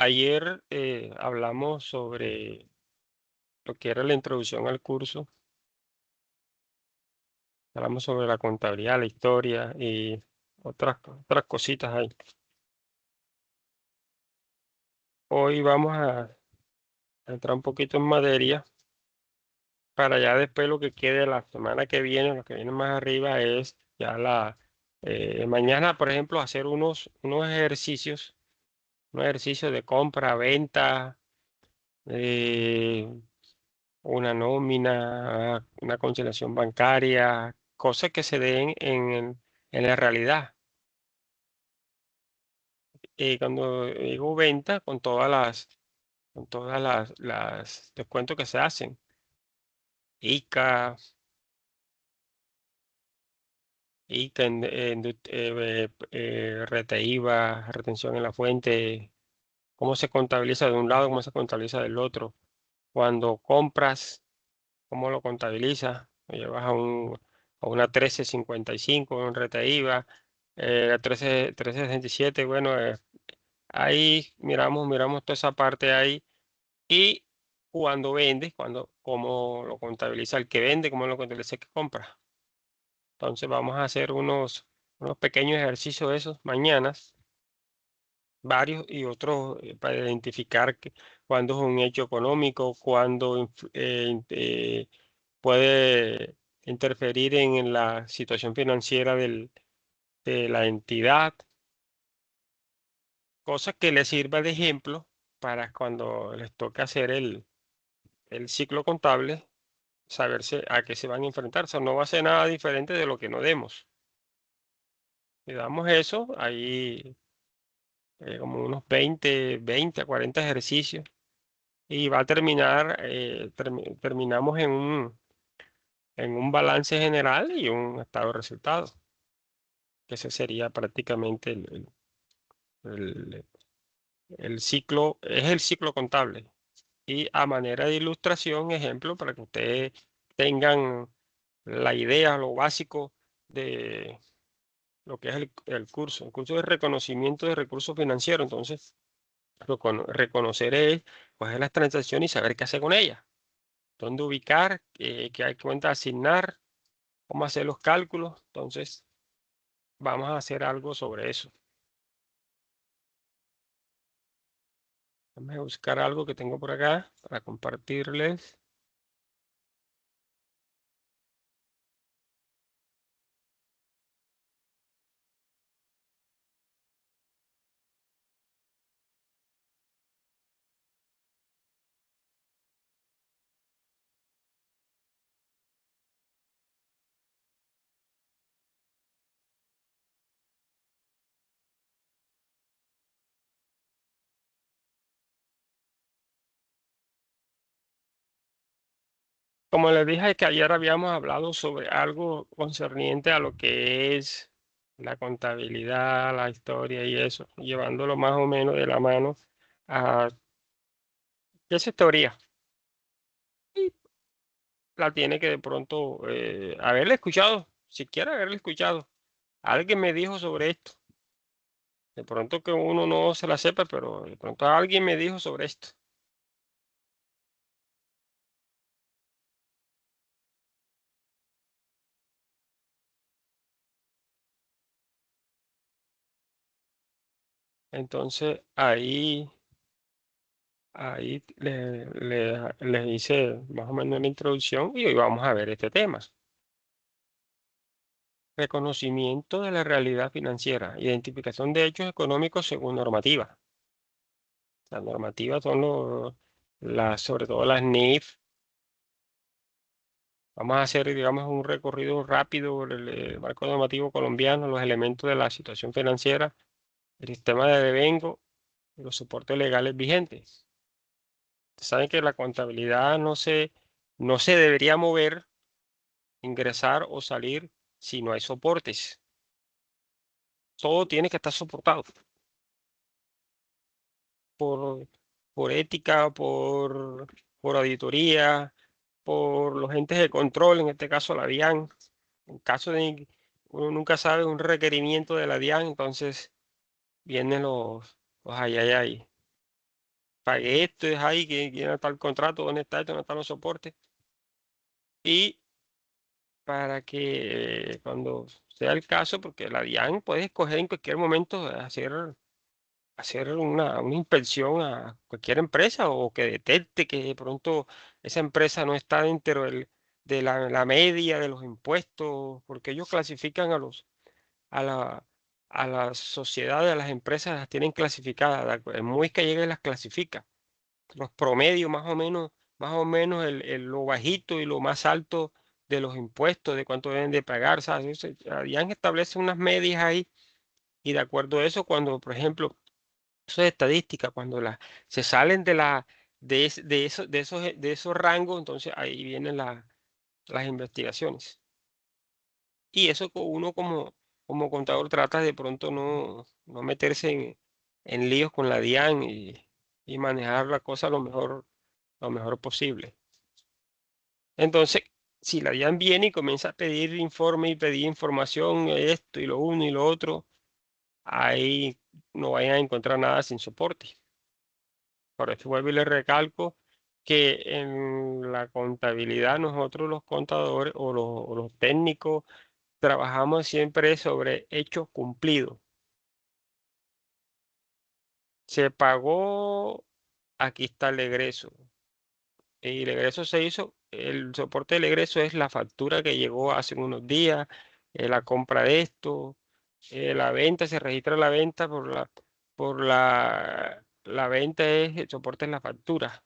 Ayer hablamos sobre lo que era la introducción al curso. Hablamos sobre la contabilidad, la historia y otras cositas ahí. Hoy vamos a entrar un poquito en materia para ya después lo que quede la semana que viene, lo que viene más arriba es ya mañana, por ejemplo, hacer unos ejercicios de compra, venta, eh, una nómina, una conciliación bancaria, cosas que se den en la realidad. Cuando digo venta, con todas las descuentos que se hacen, ICA, ICA, rete IVA, retención en la fuente, cómo se contabiliza de un lado, cómo se contabiliza del otro. Cuando compras, cómo lo contabilizas, lo llevas a una 1355, un rete IVA, 1367, bueno, ahí miramos toda esa parte ahí. Y cuando vendes, cómo lo contabiliza el que vende, cómo lo contabiliza el que compra. Entonces vamos a hacer unos pequeños ejercicios de esos mañanas, varios y otros para identificar cuándo es un hecho económico, cuándo puede interferir en la situación financiera de la entidad, cosas que les sirva de ejemplo para cuando les toque hacer el ciclo contable, saberse a qué se van a enfrentar. O sea, no va a ser nada diferente de lo que no demos. Le damos eso, ahí como unos 20 a 40 ejercicios y va a terminar, terminamos en un balance general y un estado de resultados, que ese sería prácticamente el- el ciclo, es el ciclo contable. Y a manera de ilustración, ejemplo, para que ustedes tengan la idea, lo básico de lo que es el curso. El curso de reconocimiento de recursos financieros. Entonces, reconocer es coger las transacciones y saber qué hacer con ellas. Dónde ubicar, qué hay cuenta asignar, cómo hacer los cálculos. Entonces, vamos a hacer algo sobre eso. Vamos a buscar algo que tengo por acá para compartirles. Como les dije que ayer habíamos hablado sobre algo concerniente a lo que es la contabilidad, la historia y eso, llevándolo más o menos de la mano a esa teoría. Y la tiene que de pronto haberle escuchado, siquiera haberle escuchado. Alguien me dijo sobre esto. De pronto que uno no se la sepa, pero de pronto alguien me dijo sobre esto. Entonces ahí les hice más o menos la introducción y hoy vamos a ver este tema. Reconocimiento de la realidad financiera, identificación de hechos económicos según normativa. Las normativas son sobre todo las NIF. Vamos a hacer, digamos, un recorrido rápido por el marco normativo colombiano, los elementos de la situación financiera, el sistema de devengo y los soportes legales vigentes. Saben que la contabilidad no se debería mover, ingresar o salir si no hay soportes. Todo tiene que estar soportado por, por ética, por auditoría, por los entes de control, en este caso la DIAN. En caso de uno nunca sabe un requerimiento de la DIAN, entonces vienen los ay, ay, ay. pagué esto, es ahí, quién está el contrato, dónde está esto, dónde están los soportes. Y para que cuando sea el caso, porque la DIAN puede escoger en cualquier momento hacer una inspección a cualquier empresa o que detecte que de pronto esa empresa no está dentro de la media de los impuestos, porque ellos clasifican a la, a las sociedades, a las empresas, las tienen clasificadas, el MUIS que llega y las clasifica. Los promedios más o menos lo bajito y lo más alto de los impuestos, de cuánto deben de pagar, ¿sabes? DIAN establece unas medias ahí y de acuerdo a eso, cuando, por ejemplo, eso es estadística, cuando se salen de esos rangos, entonces ahí vienen las investigaciones. Y eso uno como contador trata de pronto no meterse en líos con la DIAN y manejar la cosa lo mejor posible. Entonces, si la DIAN viene y comienza a pedir informe y pedir información, esto y lo uno y lo otro, ahí no vayan a encontrar nada sin soporte. Por eso vuelvo y le recalco que en la contabilidad nosotros los contadores o los técnicos trabajamos siempre sobre hechos cumplidos. Se pagó, aquí está el egreso. Y el egreso se hizo, el soporte del egreso es la factura que llegó hace unos días, la compra de esto, la venta, se registra la venta la venta es, el soporte es la factura.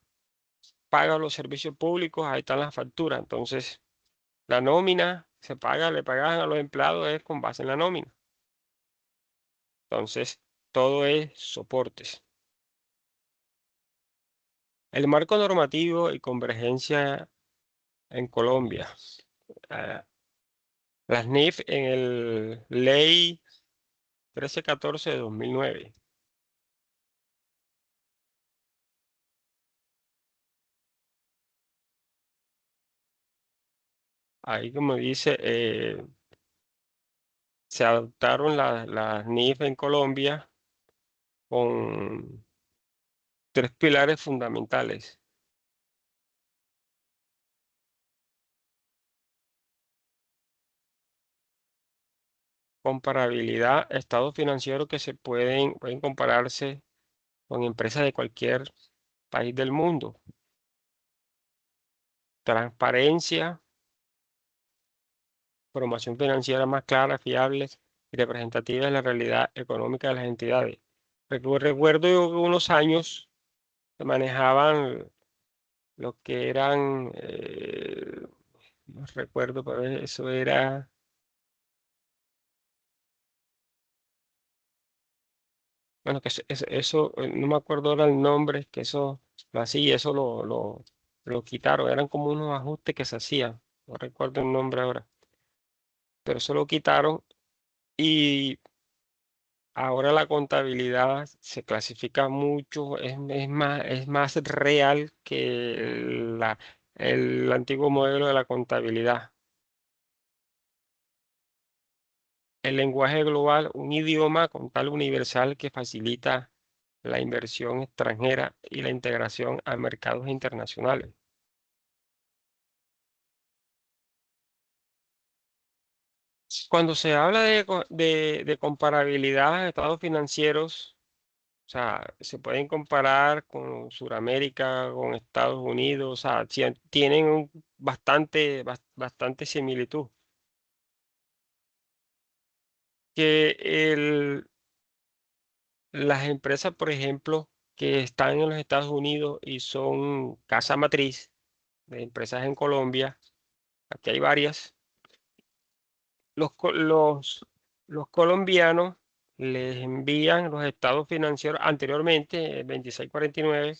Paga los servicios públicos, ahí están las facturas. Entonces, la nómina se paga, le pagan a los empleados es con base en la nómina. Entonces, todo es soportes. El marco normativo y convergencia en Colombia. Ah, las NIF en el Ley 1314 de 2009. Ahí como dice, se adoptaron las NIF en Colombia con tres pilares fundamentales. Comparabilidad, estados financieros que pueden compararse con empresas de cualquier país del mundo. Transparencia, formación financiera más clara, fiable y representativa de la realidad económica de las entidades. Recuerdo yo que unos años se manejaban lo que eran, no recuerdo, pero eso era, bueno, que no me acuerdo ahora el nombre, que eso lo hacía y eso lo quitaron, eran como unos ajustes que se hacían, no recuerdo el nombre ahora, pero eso lo quitaron y ahora la contabilidad se clasifica mucho, es más real que el antiguo modelo de la contabilidad. El lenguaje global, un idioma con tal universal que facilita la inversión extranjera y la integración a mercados internacionales. Cuando se habla de comparabilidad de estados financieros, o sea, se pueden comparar con Sudamérica, con Estados Unidos, o sea, tienen bastante similitud. Que las empresas, por ejemplo, que están en los Estados Unidos y son casa matriz de empresas en Colombia, aquí hay varias, los, co- los, los colombianos les envían los estados financieros anteriormente, 2649,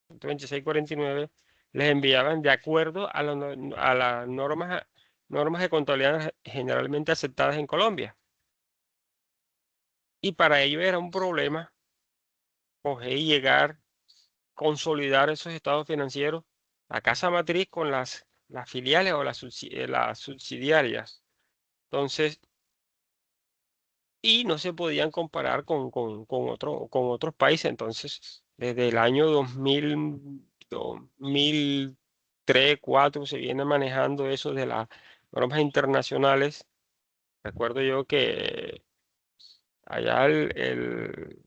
2649, les enviaban de acuerdo a las normas de contabilidad generalmente aceptadas en Colombia. Y para ello era un problema coger y llegar, consolidar esos estados financieros, la casa matriz con las filiales o las subsidiarias. Entonces, y no se podían comparar con otros países. Entonces, Desde el año 2003, 2004 se viene manejando eso de las normas internacionales. Recuerdo yo que allá el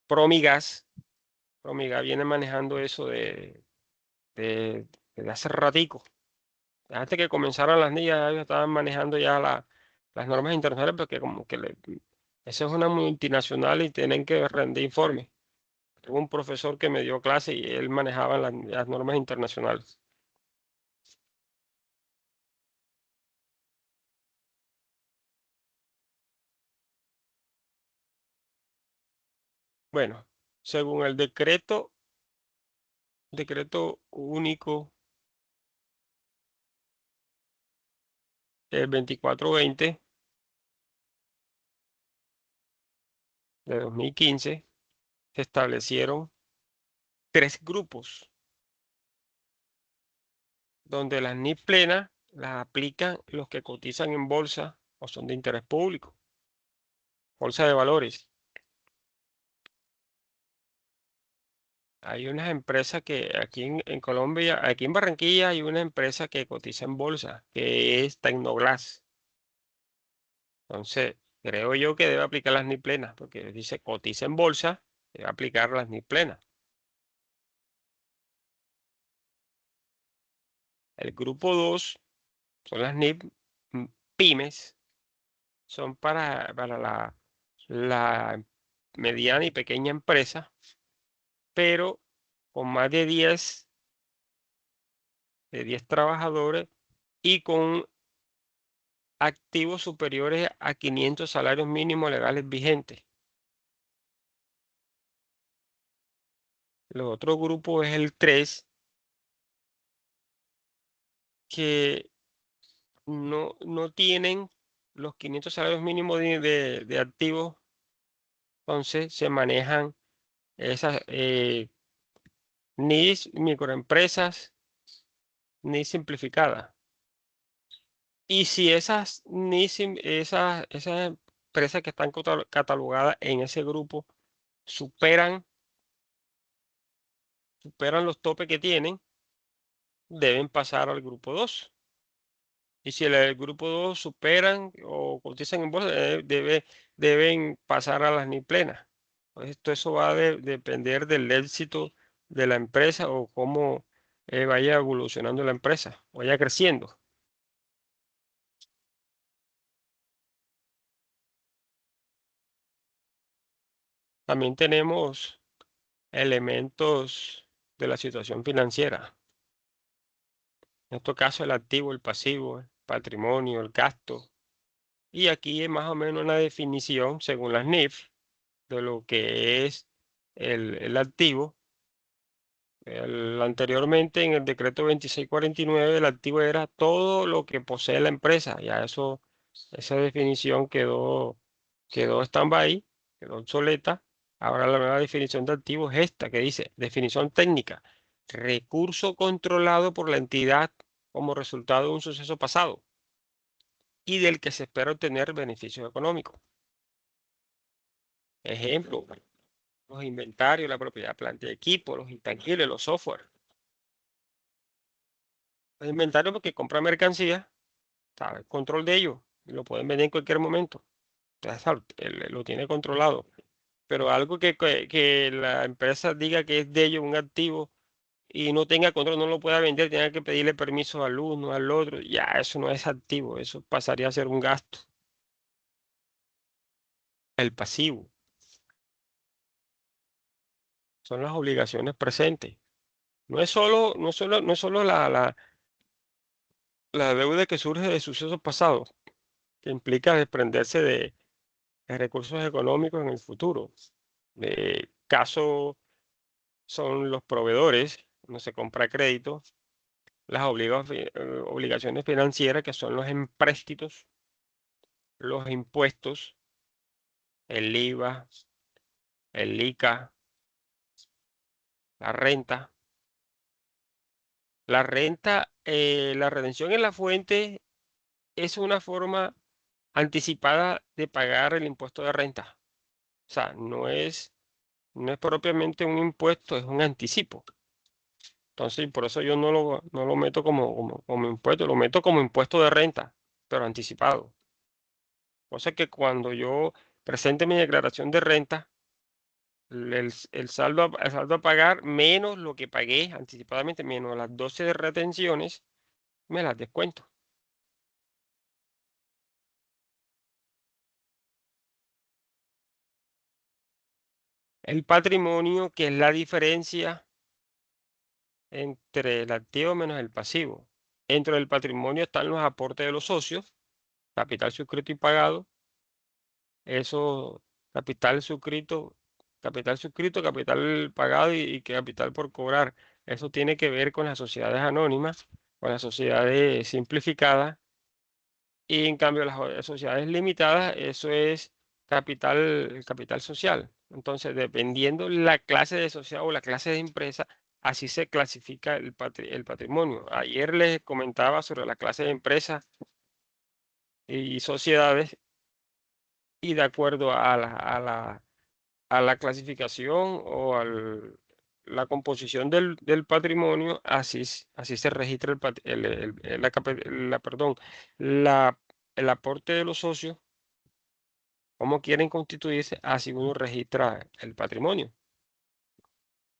Promigas, Promigas viene manejando eso de, desde hace ratico. Antes que comenzaran las niñas, ellos estaban manejando ya las normas internacionales, porque como que eso es una multinacional y tienen que rendir informes. Tuve un profesor que me dio clase y él manejaba las normas internacionales. Bueno, según el decreto único del 2420 de 2015, se establecieron tres grupos donde las NIP plenas las aplican los que cotizan en bolsa o son de interés público, bolsa de valores. Hay unas empresas que aquí en Colombia, aquí en Barranquilla hay una empresa que cotiza en bolsa, que es Tecnoglass. Entonces, creo yo que debe aplicar las NIP plenas, porque dice cotiza en bolsa, debe aplicar las NIP plenas. El grupo 2 son las NIP pymes, son para la mediana y pequeña empresa, pero con más de 10 trabajadores y con activos superiores a 500 salarios mínimos legales vigentes. El otro grupo es el 3, que no tienen los 500 salarios mínimos de activos, entonces se manejan esas ni microempresas ni simplificadas. Y si esas empresas que están catalogadas en ese grupo superan los topes que tienen, deben pasar al grupo 2. Y si el grupo 2 superan o cotizan en bolsa, deben pasar a las ni plenas. Pues eso va a depender del éxito de la empresa o cómo vaya evolucionando la empresa, vaya creciendo. También tenemos elementos de la situación financiera. En este caso, el activo, el pasivo, el patrimonio, el gasto. Y aquí es más o menos una definición, según las NIF, de lo que es el activo. Anteriormente, en el decreto 2649, el activo era todo lo que posee la empresa. Ya esa definición quedó stand-by, quedó obsoleta. Ahora la nueva definición de activo es esta, que dice, definición técnica, recurso controlado por la entidad como resultado de un suceso pasado y del que se espera obtener beneficios económicos. Ejemplo, los inventarios, la propiedad, planta y equipo, los intangibles, los software. Los inventarios porque compra mercancía, sabe, control de ellos, y lo pueden vender en cualquier momento. Ya sabe, él lo tiene controlado. Pero algo que la empresa diga que es de ellos un activo y no tenga control, no lo pueda vender, tenga que pedirle permiso al uno, al otro, ya eso no es activo, eso pasaría a ser un gasto. El pasivo son las obligaciones presentes. No es solo la deuda que surge de sucesos pasados, que implica desprenderse de recursos económicos en el futuro. Caso son los proveedores, no se compra crédito, las obligaciones financieras, que son los empréstitos, los impuestos, el IVA, el ICA, la renta. La redención en la fuente es una forma anticipada de pagar el impuesto de renta. O sea, no es propiamente un impuesto, es un anticipo. Entonces, por eso yo no lo meto como impuesto, lo meto como impuesto de renta, pero anticipado. Cosa que cuando yo presente mi declaración de renta, el saldo a pagar menos lo que pagué anticipadamente, menos las 12 de retenciones, me las descuento. El patrimonio, que es la diferencia entre el activo menos el pasivo. Dentro del patrimonio están los aportes de los socios, capital suscrito y pagado. Eso, capital pagado y capital por cobrar. Eso tiene que ver con las sociedades anónimas, con las sociedades simplificadas. Y en cambio, las sociedades limitadas, eso es capital social. Entonces, dependiendo la clase de sociedad o la clase de empresa, así se clasifica el patrimonio. Ayer les comentaba sobre la clase de empresas y sociedades, y de acuerdo a la clasificación o la composición del patrimonio, así se registra la- el aporte de los socios, cómo quieren constituirse, así uno registra el patrimonio.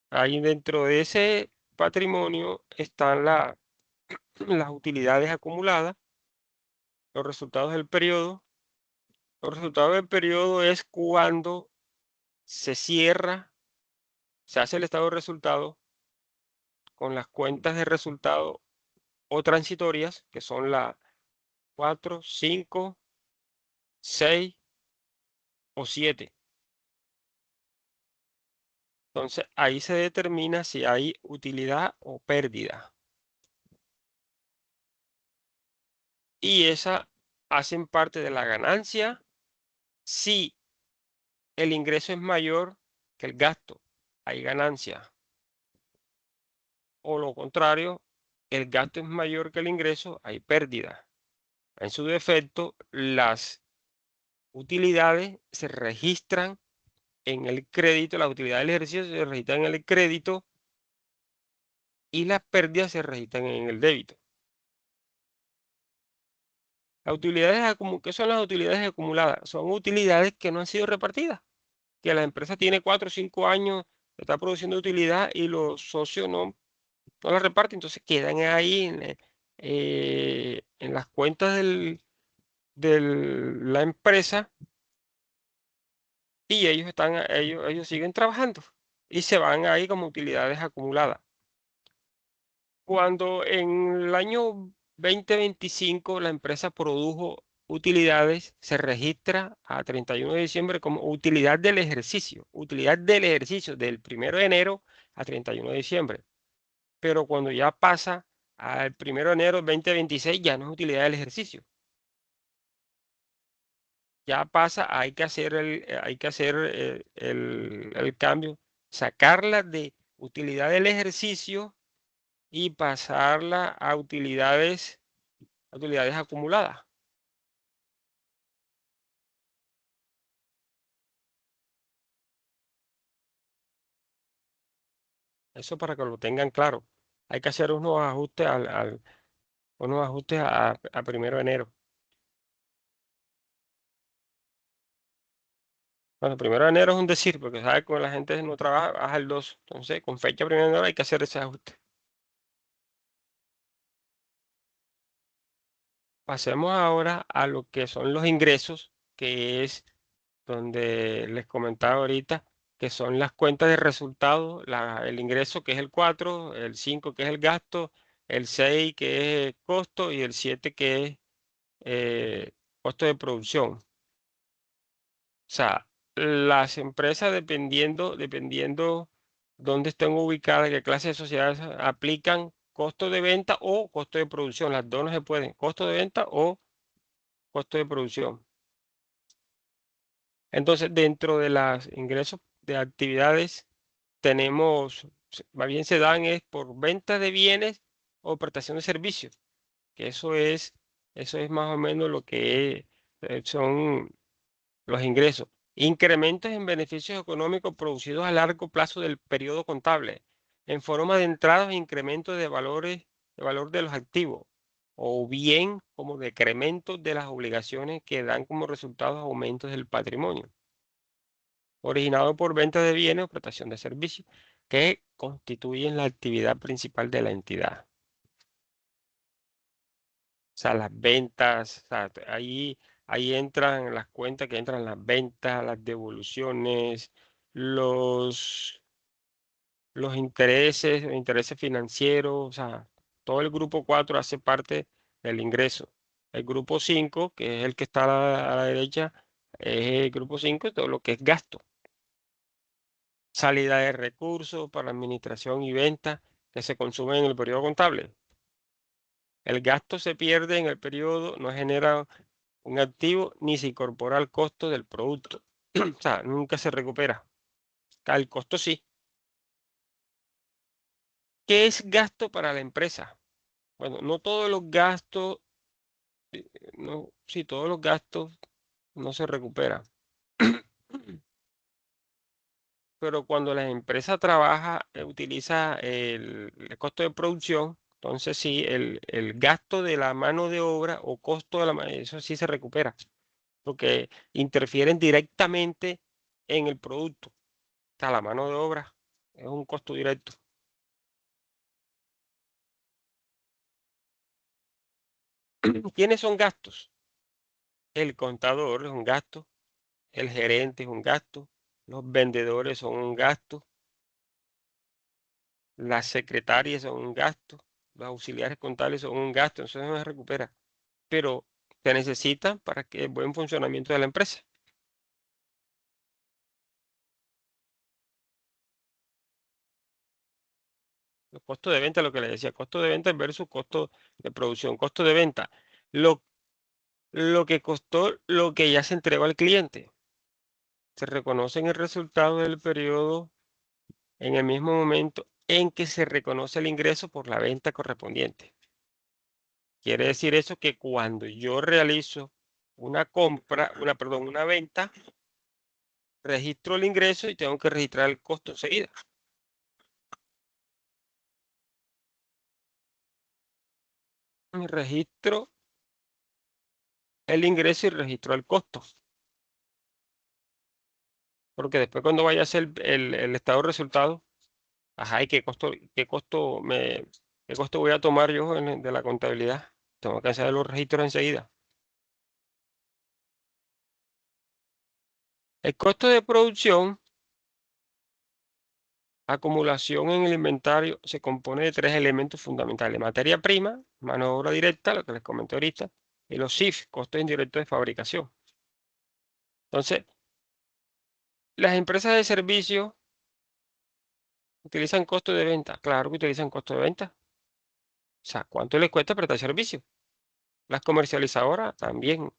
Ahí dentro de ese patrimonio están las utilidades acumuladas, los resultados del periodo. Los resultados del periodo es cuando se cierra, se hace el estado de resultados con las cuentas de resultado o transitorias, que son las 4, 5, 6 o 7. Entonces, ahí se determina si hay utilidad o pérdida. Y esa hacen parte de la ganancia si el ingreso es mayor que el gasto. Hay ganancia. O lo contrario, el gasto es mayor que el ingreso, hay pérdida. En su defecto, las utilidades se registran en el crédito, las utilidades del ejercicio se registran en el crédito y las pérdidas se registran en el débito. ¿Qué son las utilidades acumuladas? Son utilidades que no han sido repartidas, que la empresa tiene 4 o 5 años, está produciendo utilidad y los socios no las reparten, entonces quedan ahí en las cuentas de la empresa, y ellos siguen trabajando y se van ahí como utilidades acumuladas. Cuando en el año 2025 la empresa produjo utilidades, se registra a 31 de diciembre como utilidad del ejercicio del 1 de enero a 31 de diciembre. Pero cuando ya pasa al 1 de enero de 2026, ya no es utilidad del ejercicio. Ya pasa, hay que hacer el cambio, sacarla de utilidad del ejercicio y pasarla a utilidades acumuladas. Eso para que lo tengan claro. Hay que hacer unos ajustes a 1 de enero. Bueno, 1 de enero es un decir, porque sabe que la gente no trabaja, baja el 2. Entonces, con fecha 1 de enero hay que hacer ese ajuste. Pasemos ahora a lo que son los ingresos, que es donde les comentaba ahorita, que son las cuentas de resultados, el ingreso, que es el 4, el 5, que es el gasto, el 6, que es el costo, y el 7, que es costo de producción. O sea, las empresas, dependiendo dónde estén ubicadas, qué clase de sociedades, aplican costo de venta o costo de producción. Las dos no se pueden, costo de venta o costo de producción. Entonces, dentro de los ingresos de actividades, más bien se dan es por venta de bienes o prestación de servicios, que eso es más o menos lo que son los ingresos. Incrementos en beneficios económicos producidos a largo plazo del periodo contable, en forma de entradas e incrementos de valor de los activos, o bien como decrementos de las obligaciones que dan como resultado aumentos del patrimonio, originado por ventas de bienes o prestación de servicios, que constituyen la actividad principal de la entidad. O sea, las ventas, o sea, ahí entran las cuentas que entran las ventas, las devoluciones, los, los intereses financieros, o sea, todo el grupo 4 hace parte del ingreso. El grupo 5, que es el que está a la derecha, es el grupo 5, todo lo que es gasto. Salida de recursos para administración y venta que se consumen en el periodo contable. El gasto se pierde en el periodo, no genera un activo ni se incorpora al costo del producto. O sea, nunca se recupera. El costo sí. ¿Qué es gasto para la empresa? Bueno, no todos los gastos, no, sí, todos los gastos no se recuperan. Pero cuando la empresa trabaja, utiliza el costo de producción, entonces sí, el gasto de la mano de obra o costo de la mano, eso sí se recupera, porque interfieren directamente en el producto. O sea, la mano de obra es un costo directo. ¿Quiénes son gastos? El contador es un gasto, el gerente es un gasto, los vendedores son un gasto, las secretarias son un gasto, los auxiliares contables son un gasto, eso no se recupera, pero se necesitan para que el buen funcionamiento de la empresa. Los costos de venta, lo que le decía, costo de venta versus costo de producción, costo de venta, lo, lo que costó, lo que ya se entregó al cliente. Se reconoce en el resultado del periodo en el mismo momento en que se reconoce el ingreso por la venta correspondiente. Quiere decir eso que cuando yo realizo una compra, perdón, una venta, registro el ingreso y tengo que registrar el costo enseguida. Registro el ingreso y registro el costo. Porque después cuando vaya a hacer el estado de resultados, ajá, ¿y qué costo voy a tomar yo de la contabilidad? Tengo que hacer los registros enseguida. El costo de producción, acumulación en el inventario, se compone de tres elementos fundamentales: materia prima, mano de obra directa, lo que les comenté ahorita, y los CIF, costos indirectos de fabricación. Entonces, las empresas de servicio utilizan costo de venta. Claro que utilizan costo de venta. O sea, ¿cuánto les cuesta prestar servicio? Las comercializadoras también.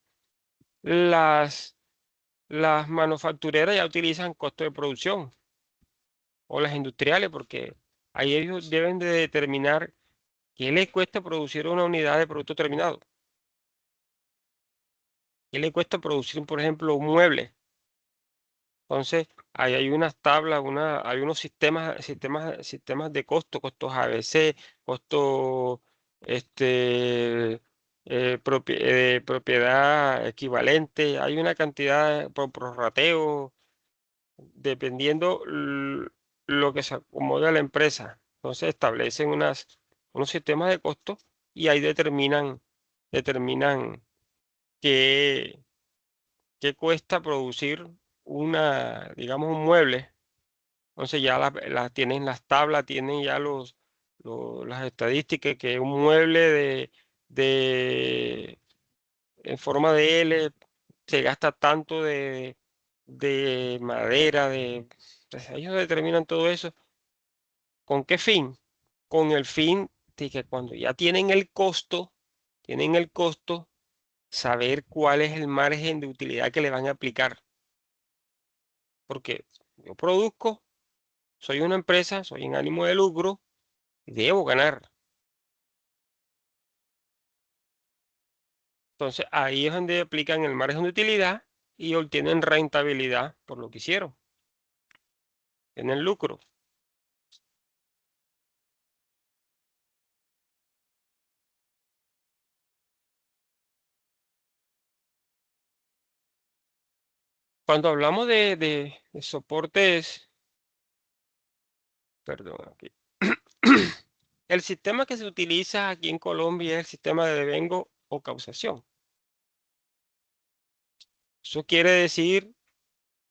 Las, las manufactureras ya utilizan costo de producción, o las industriales, porque ahí ellos deben de determinar qué les cuesta producir una unidad de producto terminado. ¿Qué le cuesta producir, por ejemplo, un mueble? Entonces, ahí hay unas tablas, hay unos sistemas de costo, costos ABC, costo propiedad equivalente. Hay una cantidad por prorrateo, dependiendo lo que se acomode a la empresa. Entonces, establecen unos sistemas de costo y ahí determinan qué qué cuesta producir digamos, un mueble. Entonces ya tienen las tablas, tienen ya las estadísticas, que un mueble de en forma de L se gasta tanto de madera, entonces ellos determinan todo eso. ¿Con qué fin? Con el fin de que cuando ya tienen el costo, saber cuál es el margen de utilidad que le van a aplicar. Porque yo produzco, soy una empresa, soy en ánimo de lucro, debo ganar. Entonces ahí es donde aplican el margen de utilidad y obtienen rentabilidad por lo que hicieron. Tienen lucro. Cuando hablamos de soportes, perdón, aquí. El sistema que se utiliza aquí en Colombia es el sistema de devengo o causación. Eso quiere decir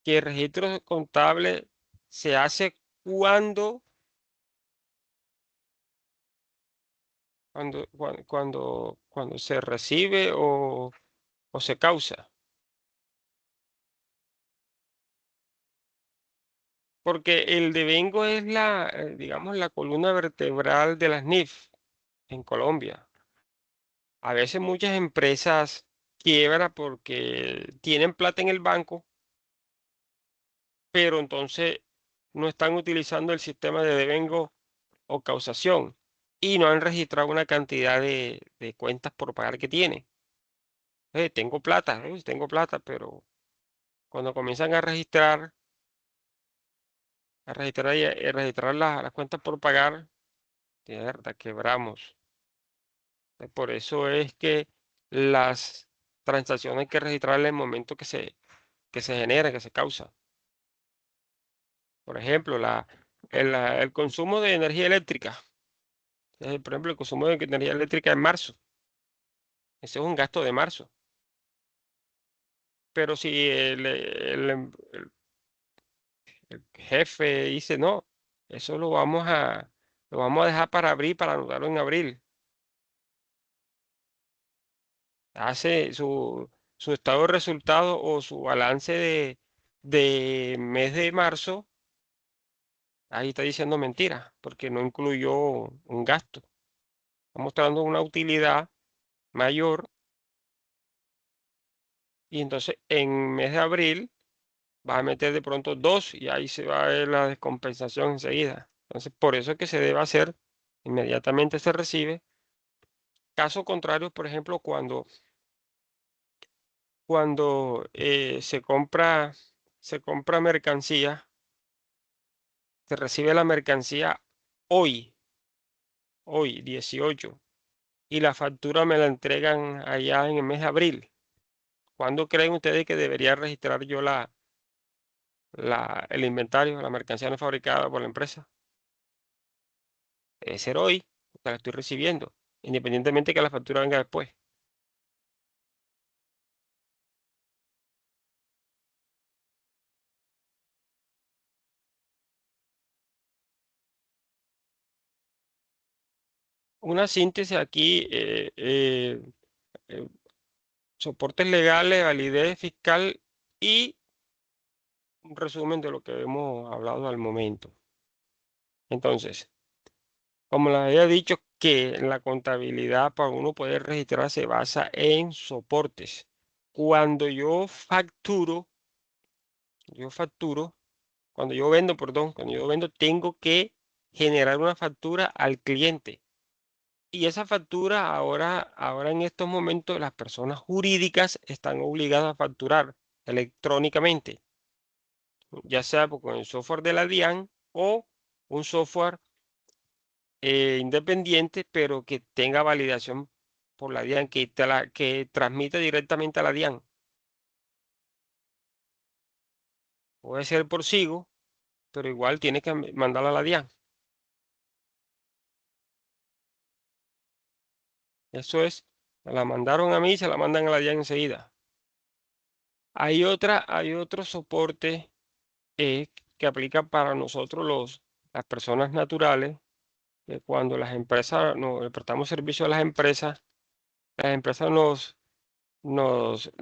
que el registro contable se hace cuando, cuando se recibe o se causa. Porque el devengo es digamos, la columna vertebral de las NIF en Colombia. A veces muchas empresas quiebran porque tienen plata en el banco, pero entonces no están utilizando el sistema de devengo o causación y no han registrado una cantidad de cuentas por pagar que tienen. Tengo plata, pero cuando comienzan a registrar las cuentas por pagar, mierda, quebramos. Por eso es que las transacciones hay que registrarlas en el momento que se genera, que se causa. Por ejemplo, el consumo de energía eléctrica. Por ejemplo, el consumo de energía eléctrica en marzo. Ese es un gasto de marzo. Pero si el jefe dice, no, eso lo vamos a dejar para abril, para anularlo en abril. Hace su estado de resultado o su balance de mes de marzo, ahí está diciendo mentira, porque no incluyó un gasto. Está mostrando una utilidad mayor y entonces en mes de abril va a meter de pronto dos y ahí se va a ver la descompensación enseguida. Entonces, por eso es que se debe hacer, inmediatamente se recibe. Caso contrario, por ejemplo, cuando se compra mercancía, se recibe la mercancía hoy 18, y la factura me la entregan allá en el mes de abril. ¿Cuándo creen ustedes que debería registrar yo el inventario, la mercancía no fabricada por la empresa? Debe ser hoy, porque la estoy recibiendo, independientemente que la factura venga después. Una síntesis aquí, eh, soportes legales, validez fiscal y un resumen de lo que hemos hablado al momento. Entonces, como les había dicho, que la contabilidad para uno poder registrar se basa en soportes. Cuando yo facturo, cuando yo vendo, tengo que generar una factura al cliente. Y esa factura ahora en estos momentos las personas jurídicas están obligadas a facturar electrónicamente, ya sea con el software de la DIAN o un software independiente, pero que tenga validación por la DIAN, que transmite directamente a la DIAN. Puede ser por SIGO, pero igual tiene que mandarla a la DIAN. Eso es, me la mandaron a mí y se la mandan a la DIAN enseguida. Hay otro soporte que aplica para nosotros las personas naturales, que cuando las empresas, le prestamos servicio a las empresas nos,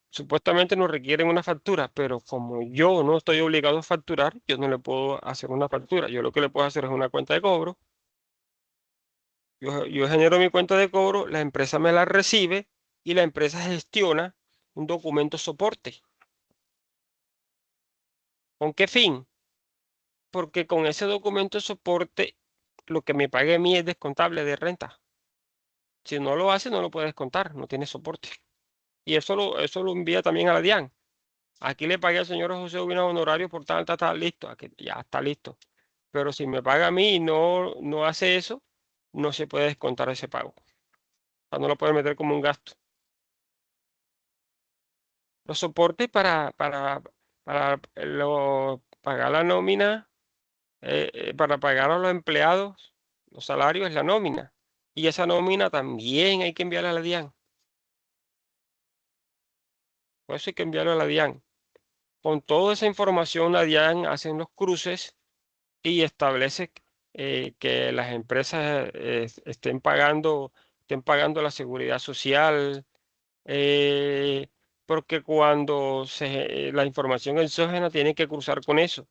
supuestamente nos requieren una factura, pero como yo no estoy obligado a facturar, yo no le puedo hacer una factura. Yo lo que le puedo hacer es una cuenta de cobro. Yo genero mi cuenta de cobro, la empresa me la recibe y la empresa gestiona un documento soporte. ¿Con qué fin? Porque con ese documento de soporte, lo que me pague a mí es descontable de renta. Si no lo hace, no lo puede descontar, no tiene soporte. Y eso lo envía también a la DIAN. Aquí le pagué al señor José Ubinas honorario por tal, tal, tal, listo, aquí ya está listo. Pero si me paga a mí y no hace eso, no se puede descontar ese pago. O sea, no lo puede meter como un gasto. Los soportes para pagar la nómina, para pagar a los empleados, los salarios es la nómina. Y esa nómina también hay que enviarla a la DIAN. Por eso hay que enviarlo a la DIAN. Con toda esa información, la DIAN hace los cruces y establece que las empresas estén pagando la seguridad social, eh, porque cuando la información exógena tiene que cruzar con eso.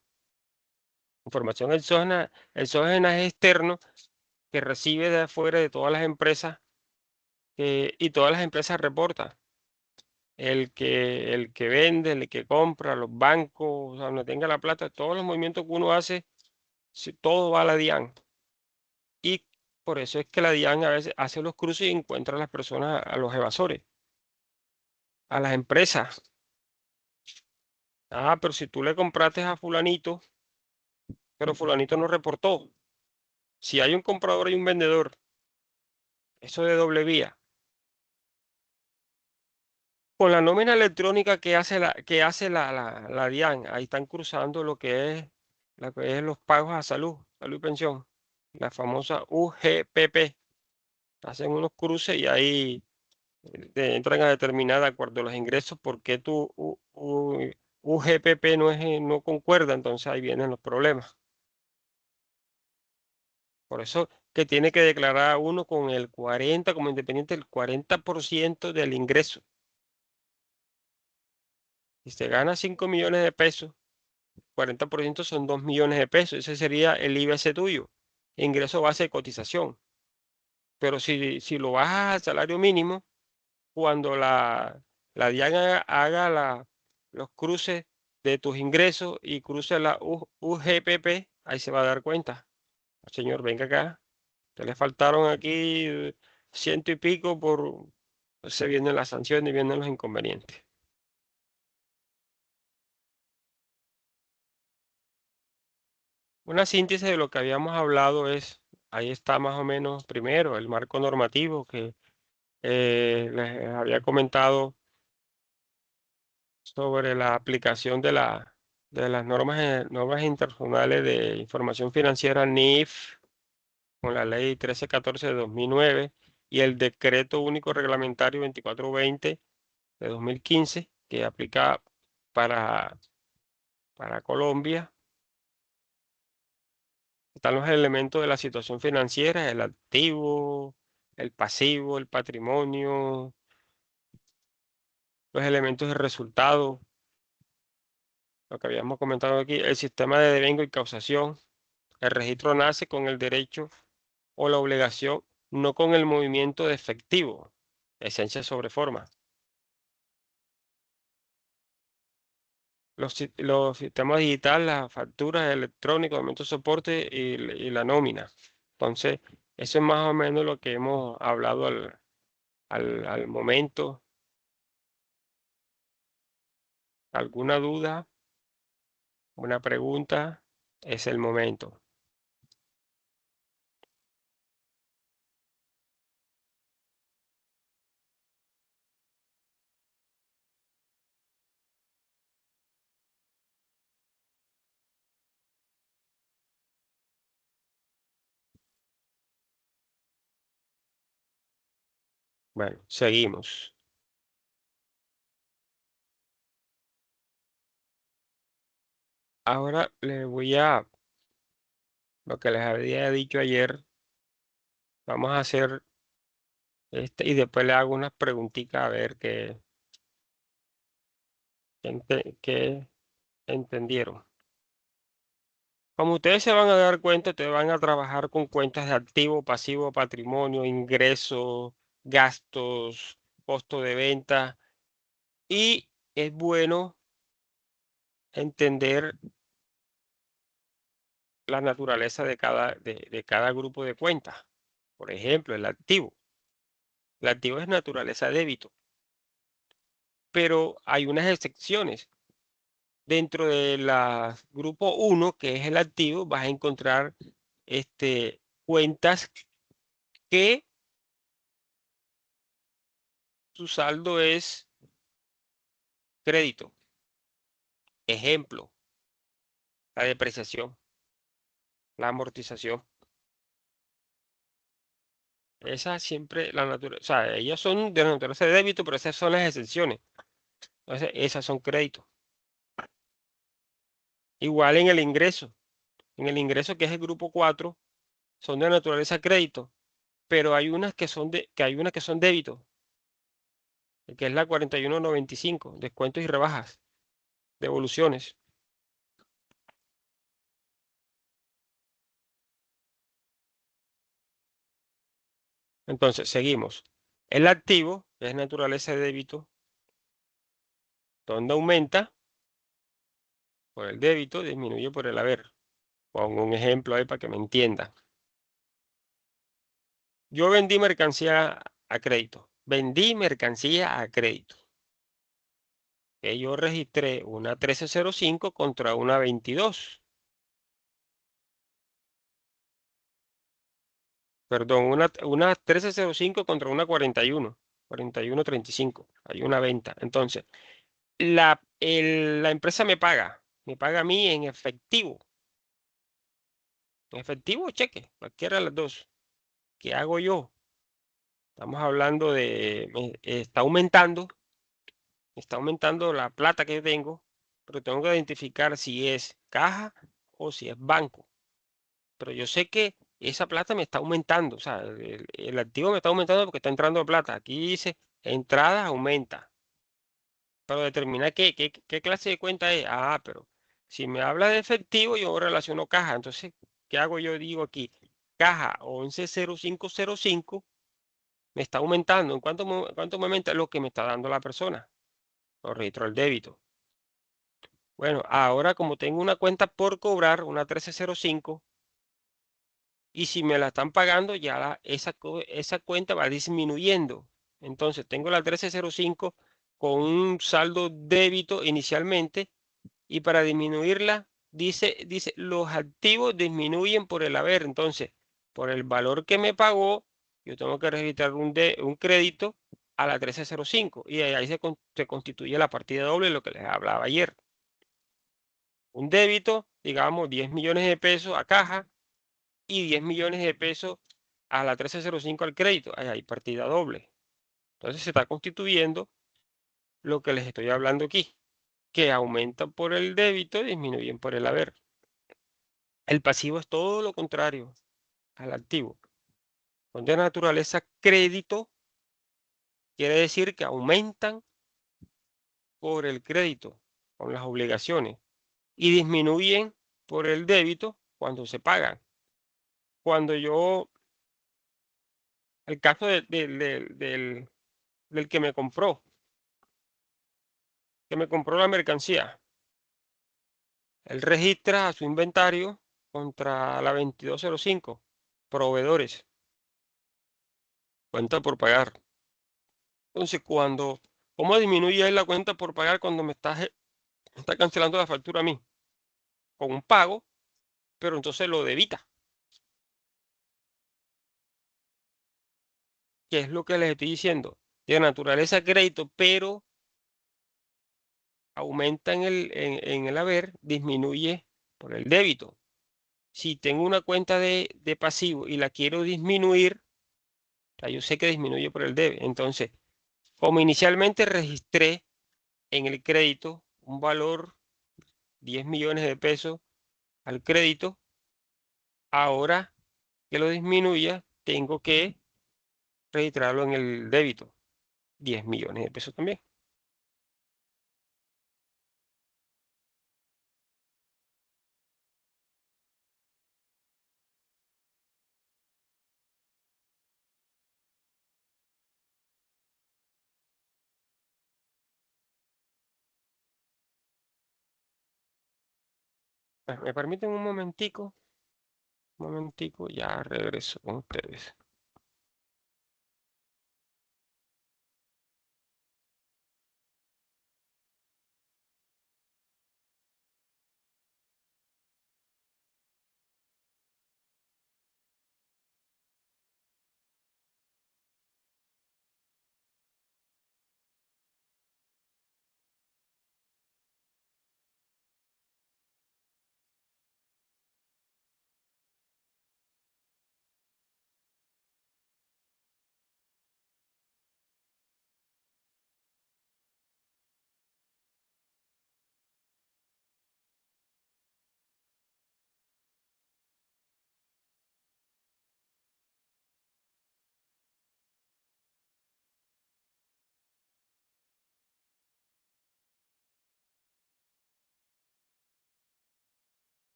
Información exógena es externo que recibe de afuera de todas las empresas, y todas las empresas reportan. El que vende, el que compra, los bancos, o sea, donde tenga la plata, todos los movimientos que uno hace, todo va a la DIAN. Y por eso es que la DIAN a veces hace los cruces y encuentra a las personas, a los evasores, a las empresas. Ah, pero si tú le compraste a fulanito, pero fulanito no reportó. Si hay un comprador y un vendedor, eso de doble vía. Con la nómina electrónica que hace la DIAN, ahí están cruzando lo que es los pagos a salud y pensión, la famosa UGPP. Hacen unos cruces y ahí entran a determinar de acuerdo a los ingresos por qué tu UGPP no concuerda, entonces ahí vienen los problemas. Por eso que tiene que declarar uno con el 40, como independiente, el 40% del ingreso. Si se gana 5 millones de pesos, 40% son 2 millones de pesos. Ese sería el IBS tuyo, ingreso base de cotización. Pero si lo bajas al salario mínimo, cuando la DIAN haga los cruces de tus ingresos y cruce la UGPP, ahí se va a dar cuenta. Señor, venga acá, te le faltaron aquí ciento y pico se vienen las sanciones y vienen los inconvenientes. Una síntesis de lo que habíamos hablado ahí está más o menos primero el marco normativo que les había comentado sobre la aplicación de las normas internacionales de información financiera NIF con la ley 1314 de 2009 y el decreto único reglamentario 2420 de 2015 que aplica para, para Colombia. Están los elementos de la situación financiera, el activo, el pasivo, el patrimonio, los elementos de resultado, lo que habíamos comentado aquí, el sistema de devengo y causación. El registro nace con el derecho o la obligación, no con el movimiento de efectivo, esencia sobre forma. Los sistemas digitales, las facturas electrónicos, elementos de soporte y la nómina. Entonces, eso es más o menos lo que hemos hablado al momento. ¿Alguna duda? ¿Una pregunta? Es el momento. Bueno, seguimos. Ahora lo que les había dicho ayer, vamos a hacer y después le hago unas preguntitas a ver qué entendieron. Como ustedes se van a dar cuenta, ustedes van a trabajar con cuentas de activo, pasivo, patrimonio, ingresos, gastos, costo de venta. Y es bueno entender la naturaleza de cada grupo de cuentas. Por ejemplo, el activo. El activo es naturaleza débito. pero hay unas excepciones. Dentro de la grupo 1, que es el activo, vas a encontrar cuentas que su saldo es crédito. Ejemplo, la depreciación, la amortización. Esas siempre, la naturaleza, o sea, ellas son de la naturaleza de débito, pero esas son las excepciones. Entonces, esas son créditos. Igual en el ingreso. En el ingreso, que es el grupo 4, son de naturaleza crédito, pero hay unas que son débitos, que es la 4195, descuentos y rebajas, devoluciones. Entonces, seguimos. El activo, que es naturaleza de débito, donde aumenta por el débito, disminuye por el haber. Pongo un ejemplo ahí para que me entiendan. Yo vendí mercancía a crédito. Vendí mercancía a crédito. Que yo registré una 1305 contra una 22. Perdón, una 1305 contra una 41. 4135. Hay una venta. Entonces, la empresa me paga a mí en efectivo. En efectivo o cheque, cualquiera de las dos. ¿Qué hago yo? Estamos hablando de, está aumentando la plata que yo tengo, pero tengo que identificar si es caja o si es banco. Pero yo sé que esa plata me está aumentando, o sea, el activo me está aumentando porque está entrando plata. Aquí dice entrada aumenta, pero determina qué clase de cuenta es. Ah, pero si me habla de efectivo, yo relaciono caja. Entonces, ¿qué hago yo? Digo aquí, caja 110505 me está aumentando. ¿En cuánto me aumenta? Lo que me está dando la persona. Lo registro el débito. Bueno, ahora como tengo una cuenta por cobrar, una 1305, y si me la están pagando, ya esa cuenta va disminuyendo. Entonces tengo la 1305 con un saldo débito inicialmente, y para disminuirla, dice, los activos disminuyen por el haber. Entonces, por el valor que me pagó, yo tengo que registrar un crédito a la 1305, y ahí se constituye la partida doble, lo que les hablaba ayer. Un débito, digamos, 10 millones de pesos a caja y 10 millones de pesos a la 1305 al crédito. Ahí hay partida doble. Entonces se está constituyendo lo que les estoy hablando aquí, que aumentan por el débito y disminuyen por el haber. El pasivo es todo lo contrario al activo. Son de naturaleza crédito, quiere decir que aumentan por el crédito con las obligaciones y disminuyen por el débito cuando se pagan. Cuando yo, el caso del que me compró la mercancía, él registra a su inventario contra la 2205, proveedores, cuenta por pagar. Entonces, ¿cómo disminuye él la cuenta por pagar cuando me está cancelando la factura a mí? Con un pago, pero entonces lo debita, que es lo que les estoy diciendo. De naturaleza crédito, pero aumenta en el haber, disminuye por el débito. Si tengo una cuenta de pasivo y la quiero disminuir, o sea, yo sé que disminuye por el debe. Entonces, como inicialmente registré en el crédito un valor 10 millones de pesos al crédito, ahora que lo disminuya, tengo que registrarlo en el débito, 10 millones de pesos también. ¿Me permiten un momentico, ya regreso con ustedes.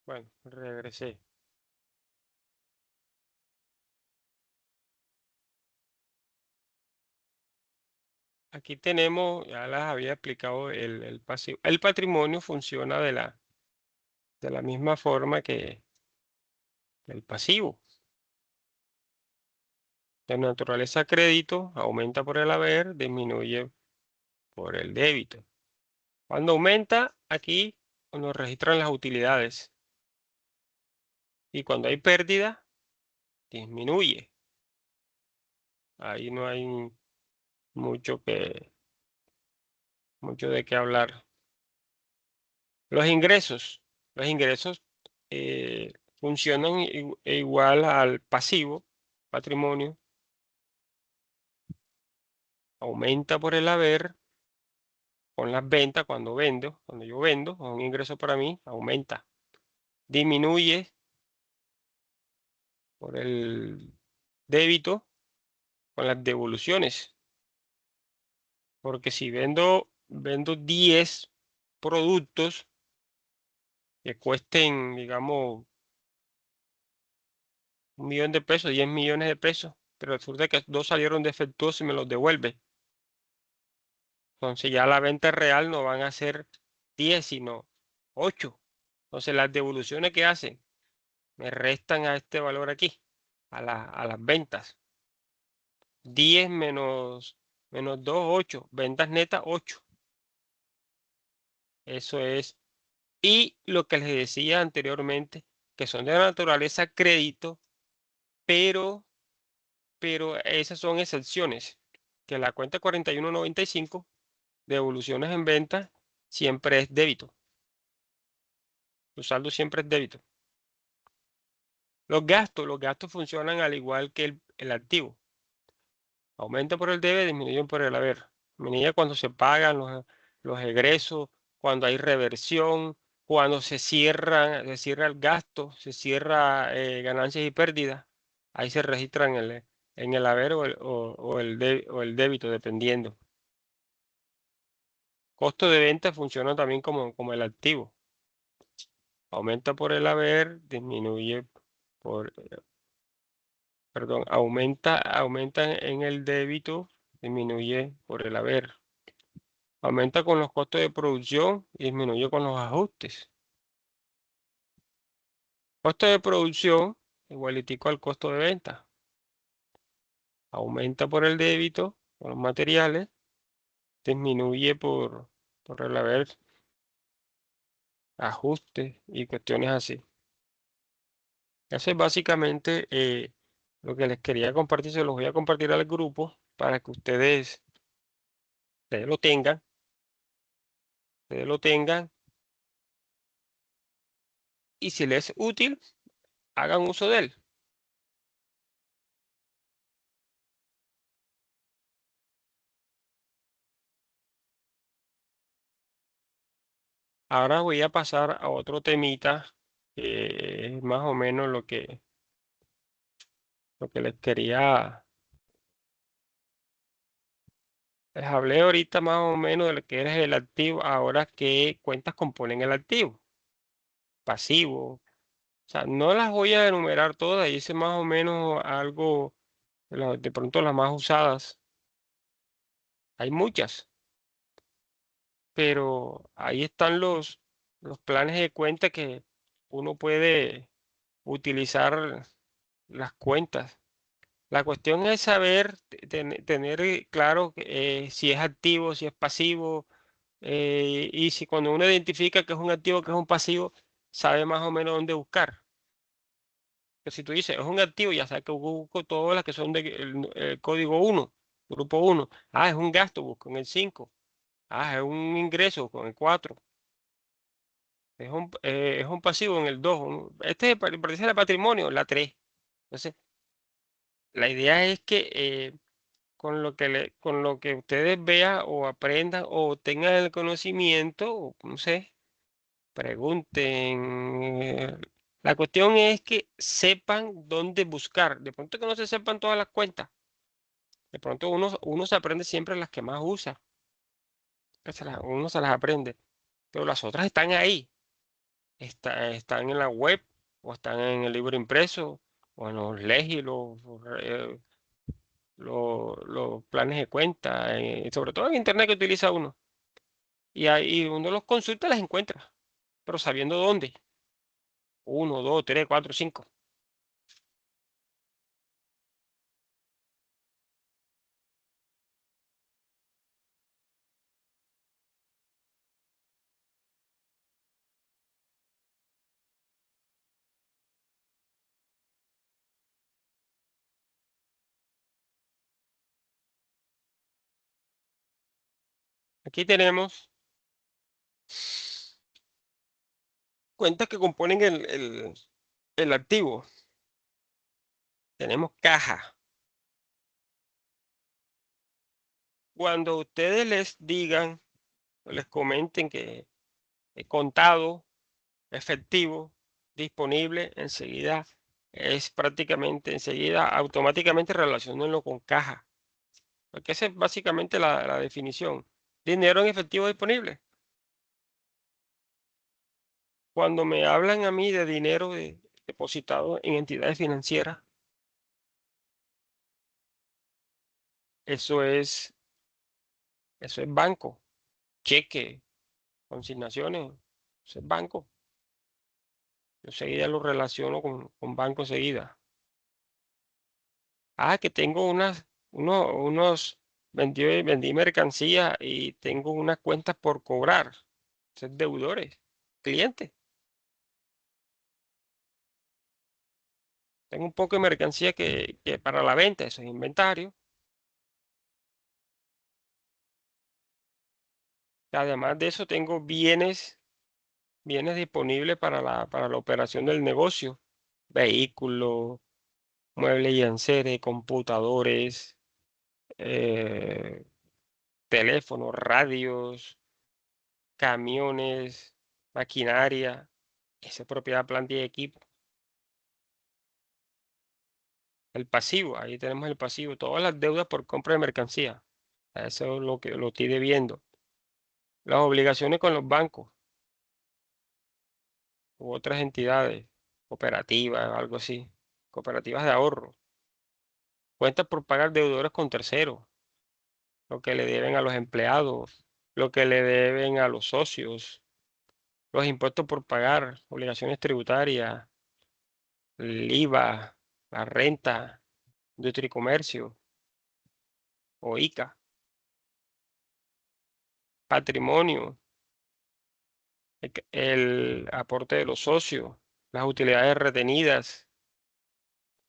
Bueno, regresé. Aquí tenemos, ya las había explicado, el pasivo. El patrimonio funciona de la misma forma que el pasivo. De naturaleza crédito, aumenta por el haber, disminuye por el débito. Cuando aumenta, aquí nos registran las utilidades. Y cuando hay pérdida, disminuye. Ahí no hay mucho mucho de qué hablar. Los ingresos. Los ingresos funcionan igual al pasivo, patrimonio. Aumenta por el haber con las ventas cuando vendo. Cuando yo vendo, es un ingreso para mí, aumenta. Disminuye por el débito con las devoluciones. Porque si vendo 10 productos que cuesten, digamos, 1 millón de pesos, 10 millones de pesos, pero resulta que dos salieron defectuosos y me los devuelve. Entonces ya la venta real no van a ser 10, sino 8. Entonces las devoluciones que hacen me restan a este valor aquí, a las ventas. 10 menos 2, 8. Ventas netas, 8. Eso es. Y lo que les decía anteriormente, que son de naturaleza crédito, pero, pero esas son excepciones. Que la cuenta 4195, devoluciones en venta, siempre es débito. Su saldo siempre es débito. Los gastos funcionan al igual que el activo. Aumenta por el debe, disminuyen por el haber. Disminuye cuando se pagan los egresos, cuando hay reversión, cuando se cierra el gasto, se cierra ganancias y pérdidas. Ahí se registra en el haber o el débito, dependiendo. Costo de venta funciona también como el activo. Aumenta por el haber, disminuye por, perdón, aumenta en el débito, disminuye por el haber. Aumenta con los costos de producción y disminuye con los ajustes. Costo de producción igualitico al costo de venta. Aumenta por el débito con los materiales, disminuye por el haber, ajustes y cuestiones así. Eso es básicamente lo que les quería compartir. Se los voy a compartir al grupo para que ustedes lo tengan. Ustedes lo tengan. Y si les es útil, hagan uso de él. Ahora voy a pasar a otro temita, que es más o menos lo que les hablé ahorita más o menos de lo que es el activo, ahora qué cuentas componen el activo, pasivo. O sea, no las voy a enumerar todas, hice más o menos algo, de pronto las más usadas. Hay muchas, pero ahí están los planes de cuenta que uno puede utilizar las cuentas. La cuestión es saber, tener claro si es activo, si es pasivo, y si cuando uno identifica que es un activo, que es un pasivo, sabe más o menos dónde buscar. Que si tú dices, es un activo, ya sabes que busco todas las que son del código 1, grupo 1. Ah, es un gasto, busco en el 5. Ah, es un ingreso con el 4. Es un pasivo en el 2. Este es pertenece al patrimonio, la 3. Entonces, la idea es que con lo que ustedes vean o aprendan o tengan el conocimiento, o no sé, pregunten. La cuestión es que sepan dónde buscar. De pronto que no se sepan todas las cuentas. De pronto uno se aprende siempre las que más usa. Uno se las aprende. Pero las otras están ahí. están en la web o están en el libro impreso o en los LEGI, los planes de cuenta, sobre todo en internet que utiliza uno. Y ahí uno los consulta y las encuentra, pero sabiendo dónde. Uno, dos, tres, cuatro, cinco. Aquí tenemos cuentas que componen el activo. Tenemos caja. Cuando ustedes les digan o les comenten que he contado, efectivo, disponible, enseguida, es prácticamente enseguida, automáticamente relacionenlo con caja. Porque esa es básicamente la definición. Dinero en efectivo disponible. Cuando me hablan a mí de dinero depositado en entidades financieras, eso es, eso es banco, cheque, consignaciones, eso es banco. Yo enseguida lo relaciono con banco enseguida. Ah, que tengo vendí mercancía y tengo unas cuentas por cobrar. Eso es deudores, clientes. Tengo un poco de mercancía que para la venta, eso es inventario. Además de eso, tengo bienes disponibles para la operación del negocio. Vehículos, muebles y enseres, computadores, eh, teléfonos, radios, camiones, maquinaria. Esa es propiedad, planta y equipo. El pasivo, ahí tenemos el pasivo. Todas las deudas por compra de mercancía. Eso es lo que lo estoy debiendo. Las obligaciones con los bancos u otras entidades, cooperativas, algo así. Cooperativas de ahorro. Cuentas por pagar deudores con terceros. Lo que le deben a los empleados, lo que le deben a los socios, los impuestos por pagar, obligaciones tributarias, el IVA, la renta, industria y comercio o ICA, patrimonio, el aporte de los socios, las utilidades retenidas,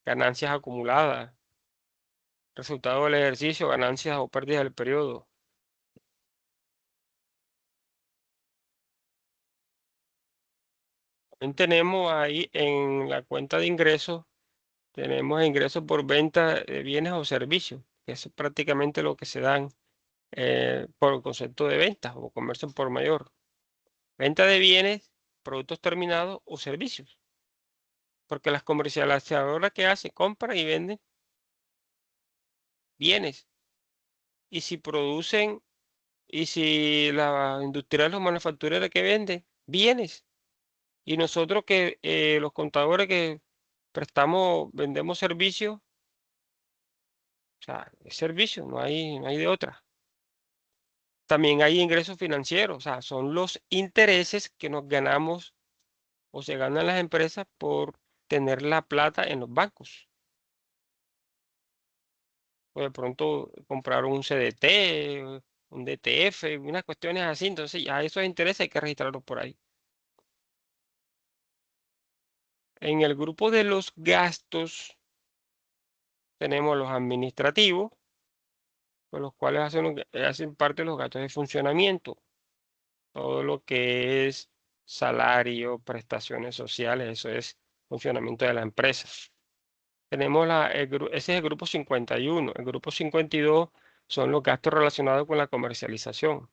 ganancias acumuladas, resultado del ejercicio, ganancias o pérdidas del periodo. También tenemos ahí en la cuenta de ingresos, tenemos ingresos por venta de bienes o servicios, que es prácticamente lo que se dan por el concepto de ventas o comercio por mayor. Venta de bienes, productos terminados o servicios. Porque las comercializadoras que hacen, compran y venden bienes. Y si producen, y si la industrial o manufacturera que vende bienes. Y nosotros que los contadores que vendemos servicios, o sea, es servicio, no hay de otra. También hay ingresos financieros, o sea, son los intereses que nos ganamos o se ganan las empresas por tener la plata en los bancos. O de pronto comprar un CDT, un DTF, unas cuestiones así. Entonces ya esos intereses hay que registrarlos por ahí. En el grupo de los gastos tenemos los administrativos, con los cuales hacen parte de los gastos de funcionamiento. Todo lo que es salario, prestaciones sociales, eso es funcionamiento de la empresa. Tenemos ese es el grupo 51. El grupo 52 son los gastos relacionados con la comercialización,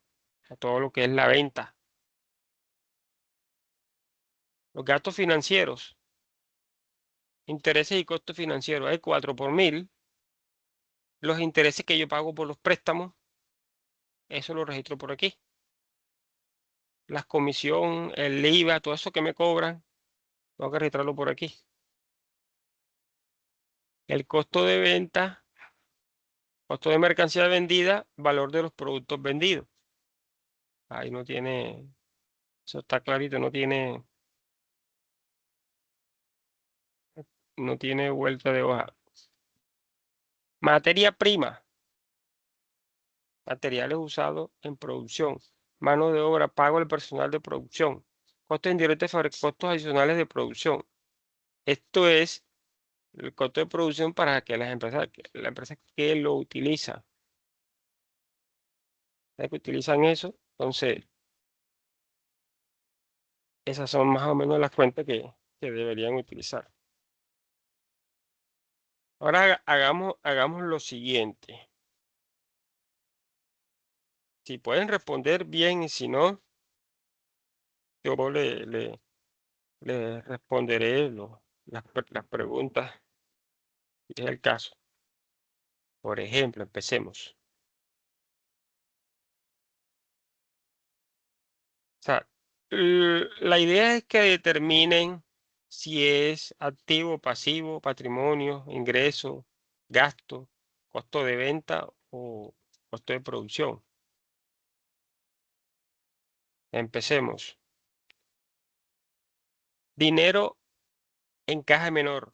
a todo lo que es la venta. Los gastos financieros, intereses y costos financieros, hay 4 por 1000. Los intereses que yo pago por los préstamos, eso lo registro por aquí. las comisiones, el IVA, todo eso que me cobran, tengo que registrarlo por aquí. El costo de venta, costo de mercancía vendida, valor de los productos vendidos. Ahí no tiene, eso está clarito, no tiene vuelta de hoja. Materia prima, materiales usados en producción, mano de obra, pago al personal de producción, costos indirectos, costos adicionales de producción. Esto es el costo de producción para que las empresas, la empresa que lo utiliza, las que utilizan eso, entonces esas son más o menos las cuentas que deberían utilizar. Ahora hagamos lo siguiente. Si pueden responder bien y si no, yo le responderé las preguntas, si es el caso. Por ejemplo, empecemos. O sea, la idea es que determinen si es activo, pasivo, patrimonio, ingreso, gasto, costo de venta o costo de producción. Empecemos. Dinero en caja menor.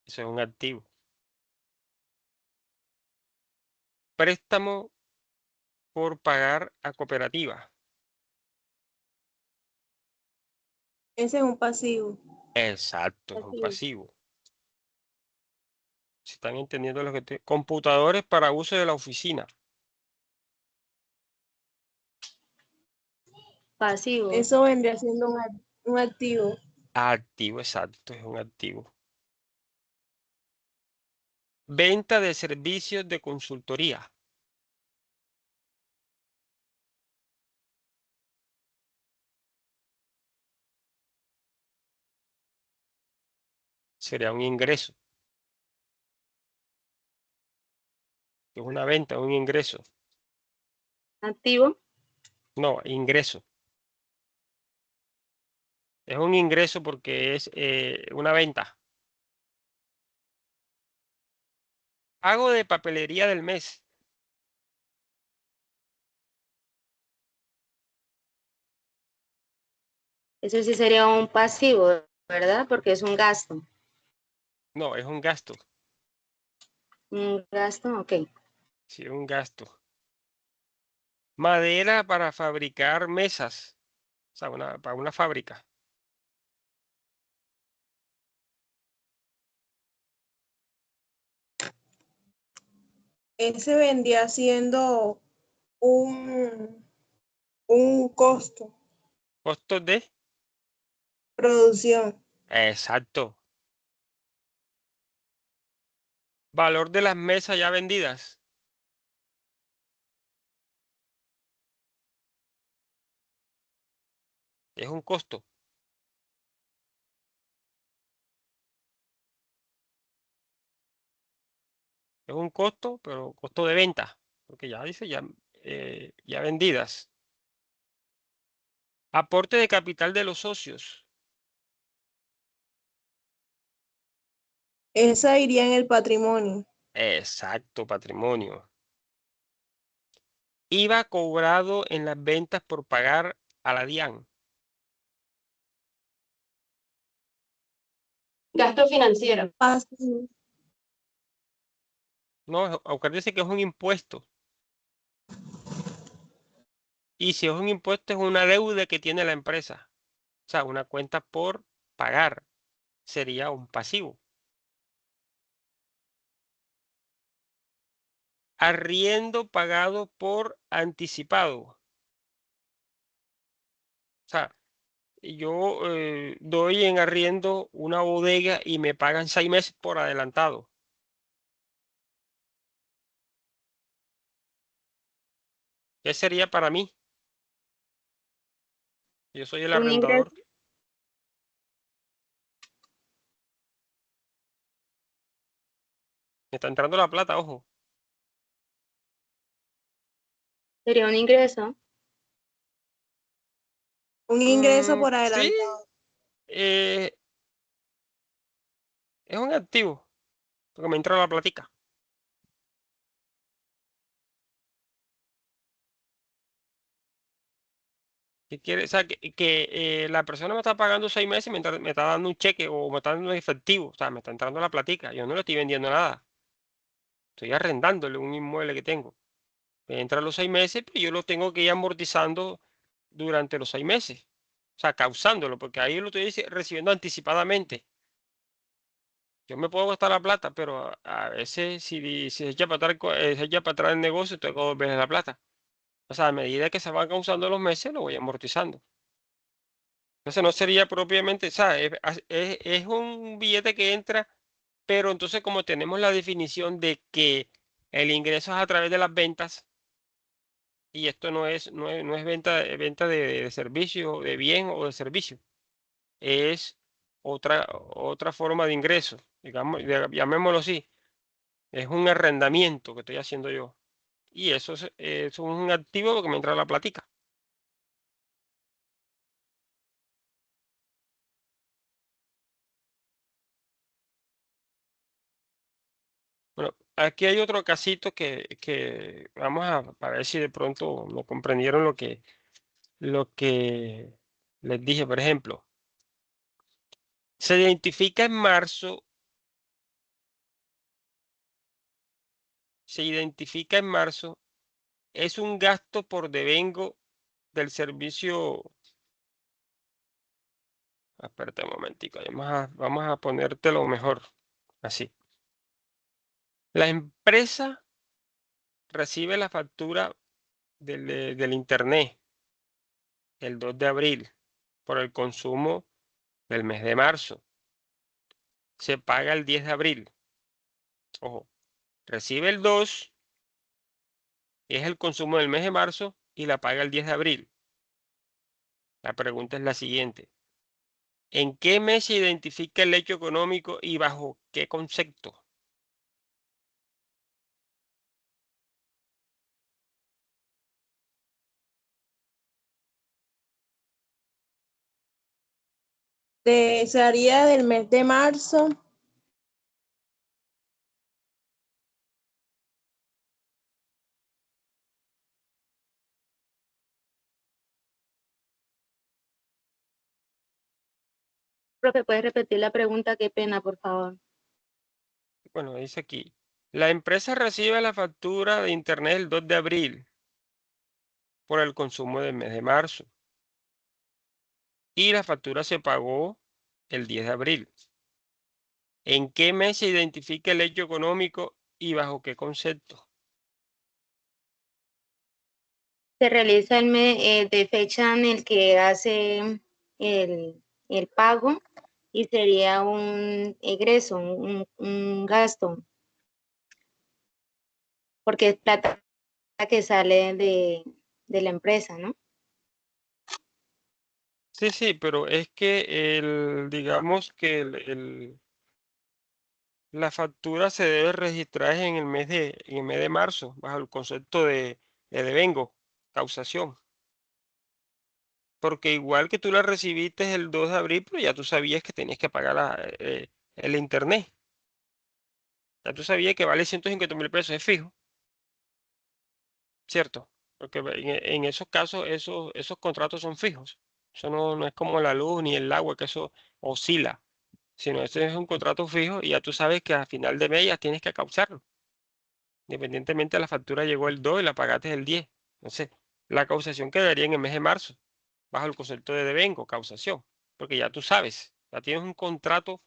Eso es un activo. Préstamo por pagar a cooperativa. Ese es un pasivo. Exacto, es un Pasivo. pasivo. Si están entendiendo lo que te... Computadores para uso de la oficina. Pasivo. Eso vendría siendo un activo. Activo, exacto, es un activo. Venta de servicios de consultoría. Sería un ingreso. Es una venta, un ingreso. Activo. No, ingreso. Es un ingreso porque es una venta. Pago de papelería del mes. Eso sí sería un pasivo, ¿verdad? Porque es un gasto. No, es un gasto. Un gasto, ok. Sí, es un gasto. Madera para fabricar mesas. O sea, para una fábrica. Ese vendría siendo un, un costo. Costos de... Producción. Exacto. Valor de las mesas ya vendidas. Es un costo. Es un costo, pero costo de venta. Porque ya dice ya vendidas. Aporte de capital de los socios. Esa iría en el patrimonio. Exacto, patrimonio. IVA cobrado en las ventas por pagar a la DIAN. Gasto financiero. Pasivo. No, acuérdense que es un impuesto. Y si es un impuesto, es una deuda que tiene la empresa. O sea, una cuenta por pagar. Sería un pasivo. Arriendo pagado por anticipado. O sea, yo doy en arriendo una bodega y me pagan 6 meses por adelantado. ¿Qué sería para mí? Yo soy el Un ingreso. arrendador. Me está entrando la plata, ojo. Sería un ingreso. Un ingreso por Sí, adelantado. es un activo, porque me entra la platica. ¿Qué quiere? O sea, que la persona me está pagando 6 meses y me está dando un cheque o me está dando un efectivo. O sea, me está entrando la platica. Yo no le estoy vendiendo nada. Estoy arrendándole un inmueble que tengo. Me entra los 6 meses, pero yo lo tengo que ir amortizando durante los 6 meses. O sea, causándolo, porque ahí lo estoy recibiendo anticipadamente. Yo me puedo gastar la plata, pero a veces si se echa para atrás, se echa para atrás el negocio, tengo que devolver la plata. O sea, a medida que se van causando los meses, lo voy amortizando. Entonces no sería propiamente, o sea, es un billete que entra, pero entonces como tenemos la definición de que el ingreso es a través de las ventas, y esto no es venta de servicio, de bien o de servicio, es otra forma de ingreso, digamos, llamémoslo así, es un arrendamiento que estoy haciendo yo. Y eso es un activo porque me entra la platica. Bueno, aquí hay otro casito que vamos a ver si de pronto me comprendieron lo que les dije. Por ejemplo, se identifica en marzo, se identifica en marzo, es un gasto por devengo del servicio. Espérate un momentico, vamos a ponértelo mejor, así. La empresa recibe la factura del internet el 2 de abril por el consumo del mes de marzo. Se paga el 10 de abril. Ojo, recibe el 2, es el consumo del mes de marzo y la paga el 10 de abril. La pregunta es la siguiente. ¿En qué mes se identifica el hecho económico y bajo qué concepto? Se haría del mes de marzo. Profe, ¿puedes repetir la pregunta? Qué pena, por favor. Bueno, dice aquí. La empresa recibe la factura de internet el 2 de abril por el consumo del mes de marzo. Y la factura se pagó el 10 de abril. ¿En qué mes se identifica el hecho económico y bajo qué concepto? Se realiza de fecha en el que hace el pago y sería un egreso, un gasto, porque es plata que sale de la empresa, ¿no? Sí, sí, pero es que digamos que la factura se debe registrar en el mes de marzo, bajo el concepto de devengo, causación. Porque igual que tú la recibiste el 2 de abril, pero ya tú sabías que tenías que pagar el internet. Ya tú sabías que vale 150.000 pesos, es fijo, ¿cierto? Porque en esos casos, esos contratos son fijos. Eso no es como la luz ni el agua, que eso oscila, sino ese es un contrato fijo y ya tú sabes que a final de mes ya tienes que causarlo. Independientemente la factura llegó el 2 y la pagaste el 10. Entonces, la causación quedaría en el mes de marzo, bajo el concepto de devengo, causación, porque ya tú sabes, ya tienes un contrato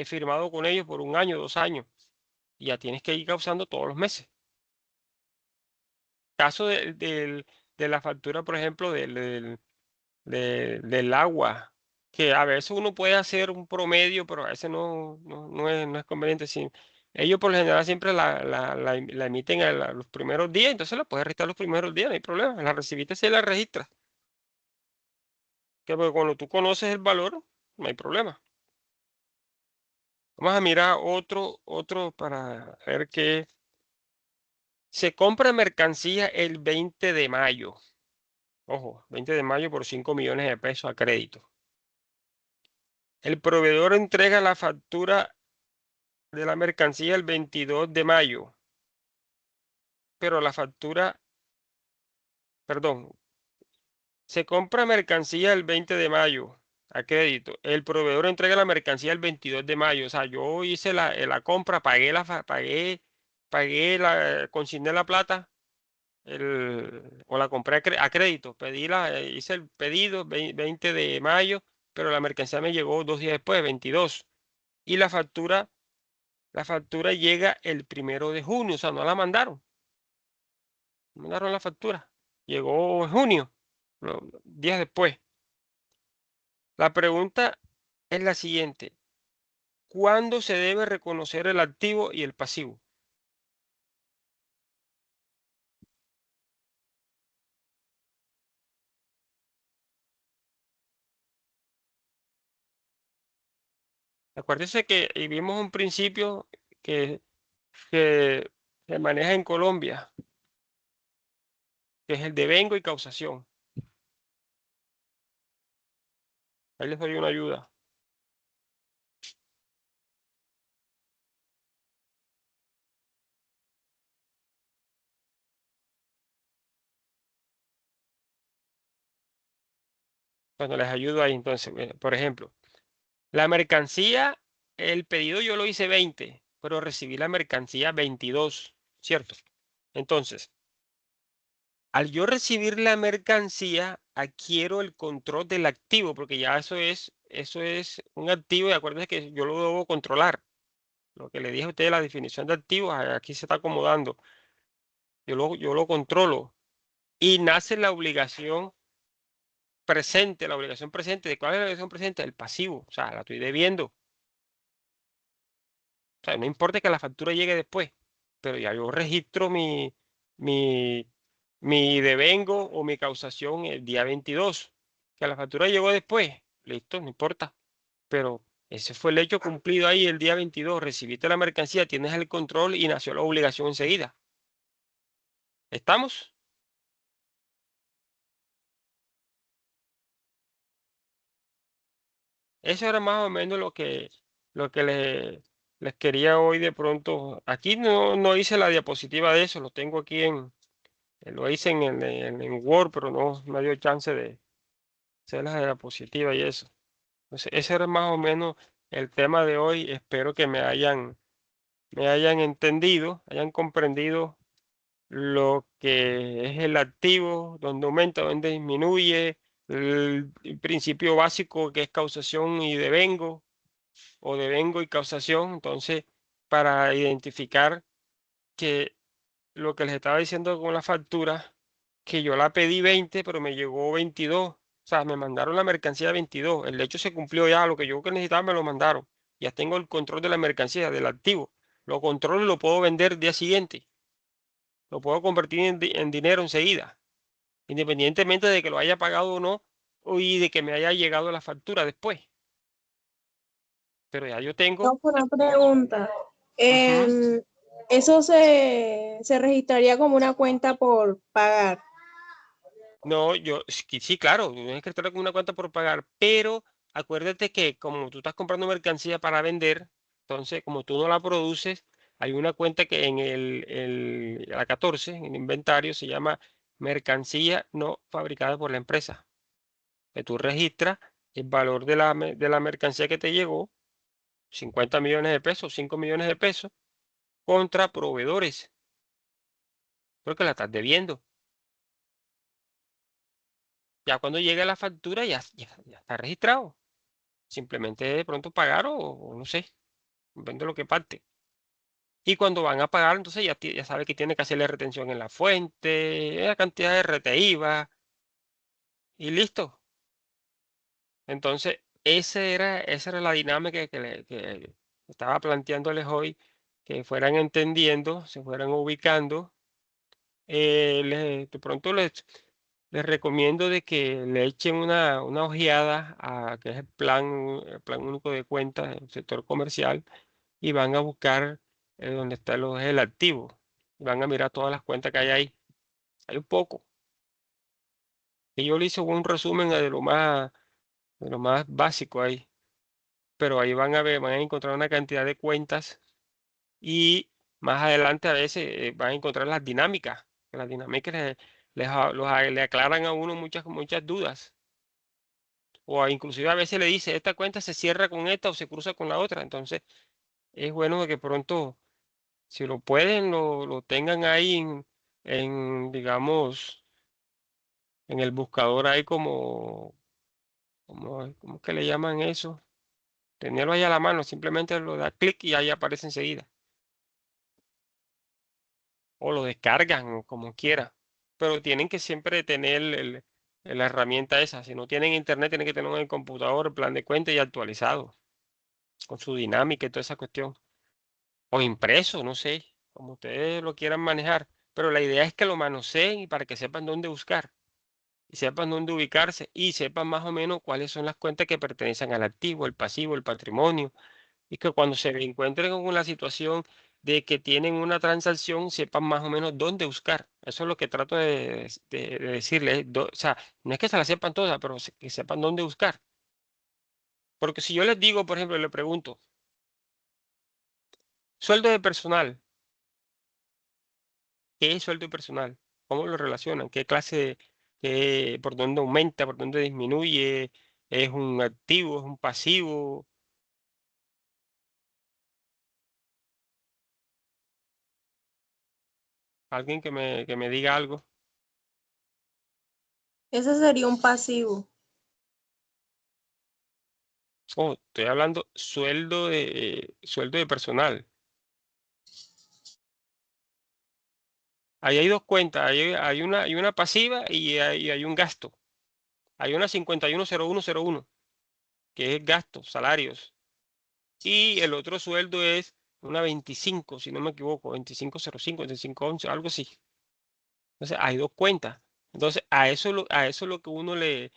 firmado con ellos por 1 año, 2 años, y ya tienes que ir causando todos los meses. Caso de la factura, por ejemplo, del agua, que a veces uno puede hacer un promedio, pero a veces no es conveniente. Sí. Ellos por lo general siempre la emiten a los primeros días, entonces la puedes registrar los primeros días, no hay problema. La recibiste si la registras. Que porque cuando tú conoces el valor, no hay problema. Vamos a mirar otro para ver que se compra mercancía el 20 de mayo. Ojo, 20 de mayo por 5 millones de pesos a crédito. El proveedor entrega la factura de la mercancía el 22 de mayo, pero la factura, perdón, se compra mercancía el 20 de mayo a crédito. El proveedor entrega la mercancía el 22 de mayo. O sea, yo hice la compra, consigné la plata o la compré a crédito. Hice el pedido 20 de mayo, pero la mercancía me llegó 2 días después, 22. Y la factura llega el 1 de junio, o sea, no la mandaron. No mandaron la factura. Llegó en junio, días después. La pregunta es la siguiente. ¿Cuándo se debe reconocer el activo y el pasivo? Acuérdese que vimos un principio que, que se maneja en Colombia, que es el devengo y causación. Ahí les doy una ayuda. Cuando les ayudo ahí, entonces, por ejemplo, la mercancía, el pedido yo lo hice 20, pero recibí la mercancía 22, ¿cierto? Entonces, al yo recibir la mercancía, adquiero el control del activo, porque ya eso es un activo y acuérdense que yo lo debo controlar. Lo que le dije a ustedes, la definición de activo, aquí se está acomodando. Yo lo controlo. Y nace la obligación presente. ¿De cuál es la obligación presente? El pasivo. O sea, la estoy debiendo. O sea, no importa que la factura llegue después, pero ya yo registro mi, mi devengo o mi causación el día 22. Que la factura llegó después, listo, no importa. Pero ese fue el hecho cumplido ahí el día 22. Recibiste la mercancía, tienes el control y nació la obligación enseguida. ¿Estamos? Eso era más o menos lo que les quería hoy de pronto. Aquí no hice la diapositiva de eso, lo tengo aquí lo hice en Word, pero no me dio chance de hacer la diapositiva y eso. Entonces, ese era más o menos el tema de hoy. Espero que me hayan entendido, hayan comprendido lo que es el activo, dónde aumenta, dónde disminuye, el principio básico que es causación y devengo, o devengo y causación. Entonces, para identificar que lo que les estaba diciendo con la factura, que yo la pedí 20, pero me llegó 22. O sea, me mandaron la mercancía 22. El hecho se cumplió ya, lo que yo necesitaba me lo mandaron. Ya tengo el control de la mercancía, del activo. Lo controlo y lo puedo vender el día siguiente. Lo puedo convertir en dinero enseguida, independientemente de que lo haya pagado o no, y de que me haya llegado la factura después. Pero ya yo tengo. No, fue una pregunta. Ujú. Eso se registraría como una cuenta por pagar. No, sí, claro, tienes que estar con una cuenta por pagar, pero acuérdate que como tú estás comprando mercancía para vender, entonces como tú no la produces, hay una cuenta que la 14, en el inventario, se llama mercancía no fabricada por la empresa, que tú registras el valor de la mercancía que te llegó, 50 millones de pesos, 5 millones de pesos, contra proveedores, porque la estás debiendo. Ya cuando llegue la factura ya está registrado. Simplemente de pronto pagar o no sé, depende de lo que parte. Y cuando van a pagar, entonces ya sabe que tiene que hacerle retención en la fuente, la cantidad de RTIVA y listo. Entonces, esa era la dinámica que estaba planteándoles hoy, que fueran entendiendo, se fueran ubicando. De pronto les recomiendo de que le echen una ojeada a que es el plan único de cuentas del sector comercial y van a buscar donde está el activo. Y van a mirar todas las cuentas que hay ahí. Hay un poco. Y yo le hice un resumen de lo más básico ahí. Pero ahí van a ver, van a encontrar una cantidad de cuentas y más adelante a veces van a encontrar las dinámicas. Las dinámicas le aclaran a uno muchas dudas. O inclusive a veces le dice, esta cuenta se cierra con esta o se cruza con la otra. Entonces es bueno que pronto, si lo pueden, lo tengan ahí digamos, en el buscador ahí ¿cómo que le llaman eso? Tenerlo ahí a la mano, simplemente lo da clic y ahí aparece enseguida. O lo descargan o como quiera. Pero tienen que siempre tener la herramienta esa. Si no tienen internet, tienen que tener en el computador el plan de cuenta y actualizado, con su dinámica y toda esa cuestión. O impreso, no sé, como ustedes lo quieran manejar. Pero la idea es que lo manoseen y para que sepan dónde buscar, y sepan dónde ubicarse, y sepan más o menos cuáles son las cuentas que pertenecen al activo, el pasivo, el patrimonio, y que cuando se encuentren con la situación de que tienen una transacción, sepan más o menos dónde buscar. Eso es lo que trato de decirles. O sea, no es que se la sepan todas, pero que sepan dónde buscar. Porque si yo les digo, por ejemplo, le pregunto, sueldo de personal, ¿qué es sueldo de personal? ¿Cómo lo relacionan? ¿Qué clase, por dónde aumenta, por dónde disminuye? ¿Es un activo, es un pasivo? Alguien que me diga algo. Ese sería un pasivo. Oh, estoy hablando sueldo de personal. Ahí hay dos cuentas, hay una pasiva y hay un gasto. Hay una 510101, que es gasto, salarios. Y el otro sueldo es una 25, si no me equivoco, 2505, 2511, algo así. Entonces, hay dos cuentas. Entonces, a eso es lo que uno le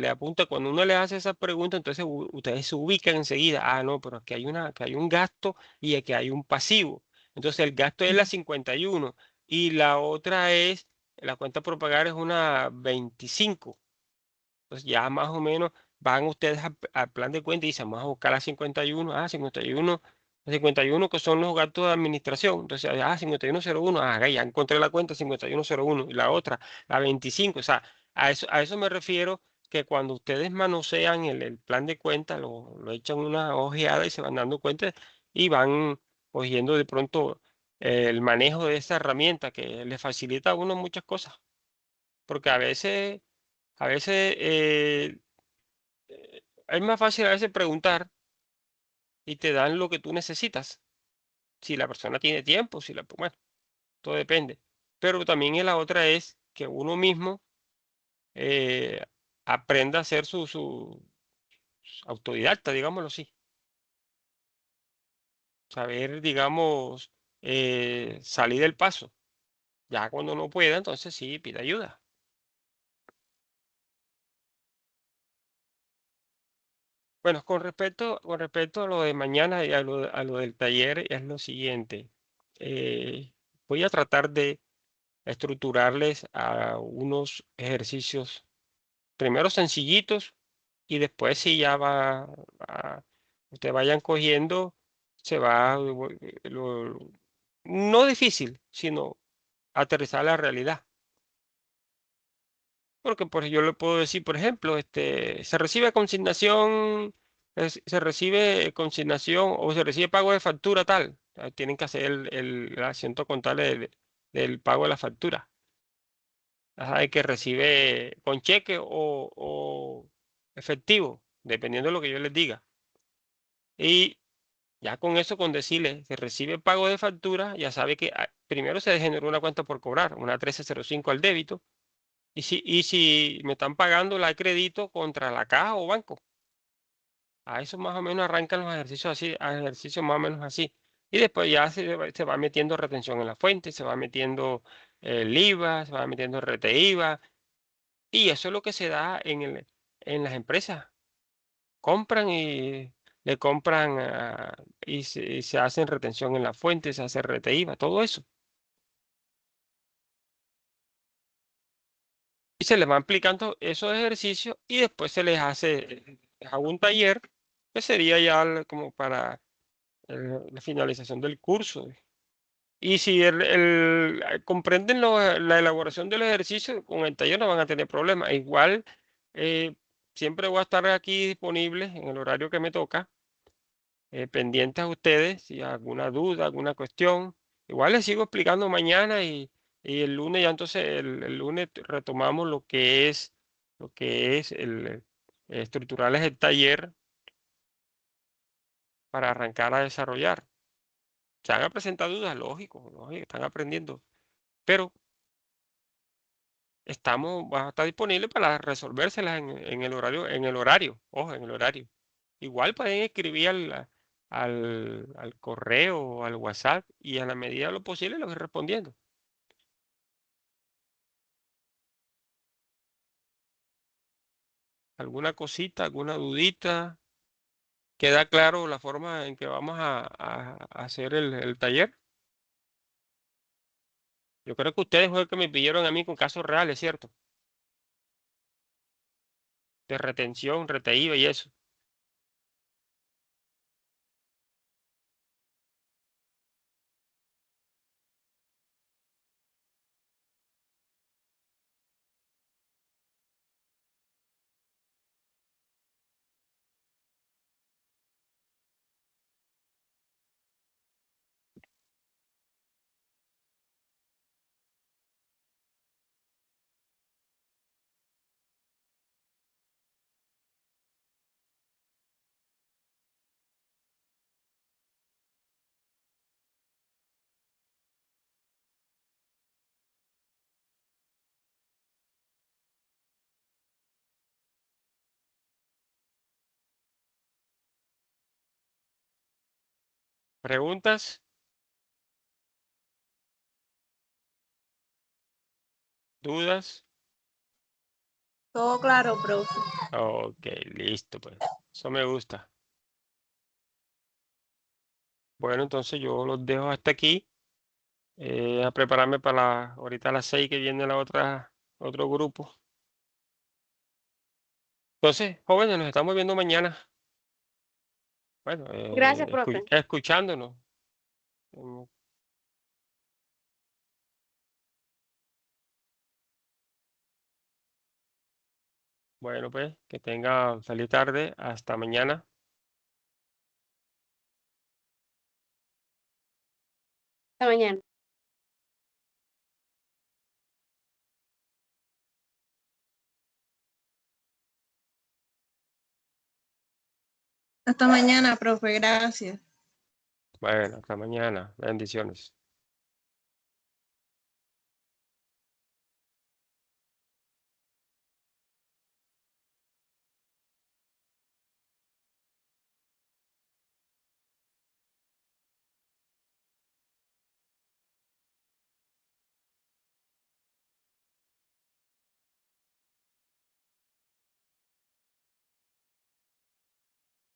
apunta. Cuando uno le hace esa pregunta, entonces ustedes se ubican enseguida. Ah, no, pero aquí hay que hay un gasto y aquí hay un pasivo. Entonces, el gasto es la 51 y la otra es, la cuenta por pagar es una 25. Entonces, ya más o menos van ustedes al plan de cuenta y dicen, vamos a buscar la 51. Ah, 51. 51 que son los gastos de administración. Entonces, 5101, ya encontré la cuenta 5101 y la otra, la 25. O sea, a eso me refiero que cuando ustedes manosean el plan de cuenta, lo echan una ojeada y se van dando cuenta y van cogiendo de pronto el manejo de esa herramienta que les facilita a uno muchas cosas. Porque a veces es más fácil a veces preguntar y te dan lo que tú necesitas. Si la persona tiene tiempo, bueno, todo depende. Pero también la otra es que uno mismo eh, aprenda a ser su autodidacta, digámoslo así. Saber, digamos, salir del paso. Ya cuando no pueda, entonces sí, pide ayuda. Bueno, con respecto a lo de mañana y a lo del taller, es lo siguiente. Voy a tratar de estructurarles a unos ejercicios, primero sencillitos y después si ya ustedes vayan cogiendo, se va, no difícil, sino aterrizar a la realidad. Porque pues, yo le puedo decir, por ejemplo, se recibe consignación, se recibe consignación o se recibe pago de factura tal. Tienen que hacer el asiento contable del pago de la factura. Ajá, de que recibe con cheque o efectivo, dependiendo de lo que yo les diga. Y ya con eso, con decirle que recibe pago de factura, ya sabe que primero se generó una cuenta por cobrar, una 1305 al débito. Y si me están pagando la crédito contra la caja o banco. A eso más o menos arrancan los ejercicios así, a ejercicios más o menos así. Y después ya se va metiendo retención en la fuente, se va metiendo el IVA, se va metiendo el RTIVA, Y eso es lo que se da en las empresas. Compran y le compran y se hacen retención en la fuente, se hace RTIVA, todo eso. Y se les va aplicando esos ejercicios y después se les hago un taller que sería ya como para la finalización del curso. Y si comprenden la elaboración del ejercicio, con el taller no van a tener problemas. Igual, eh, siempre voy a estar aquí disponible en el horario que me toca, pendientes a ustedes, si hay alguna duda, alguna cuestión. Igual les sigo explicando mañana y el lunes ya entonces, el lunes retomamos lo que es estructurales el taller para arrancar a desarrollar. Se van a presentar dudas, lógico, lógico, están aprendiendo, pero va a estar disponible para resolvérselas en el horario, ojo, en el horario. Igual pueden escribir al correo o al WhatsApp y a la medida de lo posible lo voy respondiendo. ¿Alguna cosita, alguna dudita? ¿Queda claro la forma en que vamos a hacer el taller? Yo creo que ustedes fue que me pidieron a mí con casos reales, ¿cierto? De retención, reteíba y eso. ¿Preguntas? ¿Dudas? Todo claro, profe. Ok, listo, pues. Eso me gusta. Bueno, entonces yo los dejo hasta aquí. A prepararme para ahorita a las 6 que viene otro grupo. Entonces, jóvenes, nos estamos viendo mañana. Bueno, Gracias, profe. escuchándonos. Mm, Bueno, pues, que tengan feliz tarde. Hasta mañana. Hasta mañana. Hasta mañana, profe. Gracias. Bueno, hasta mañana. Bendiciones.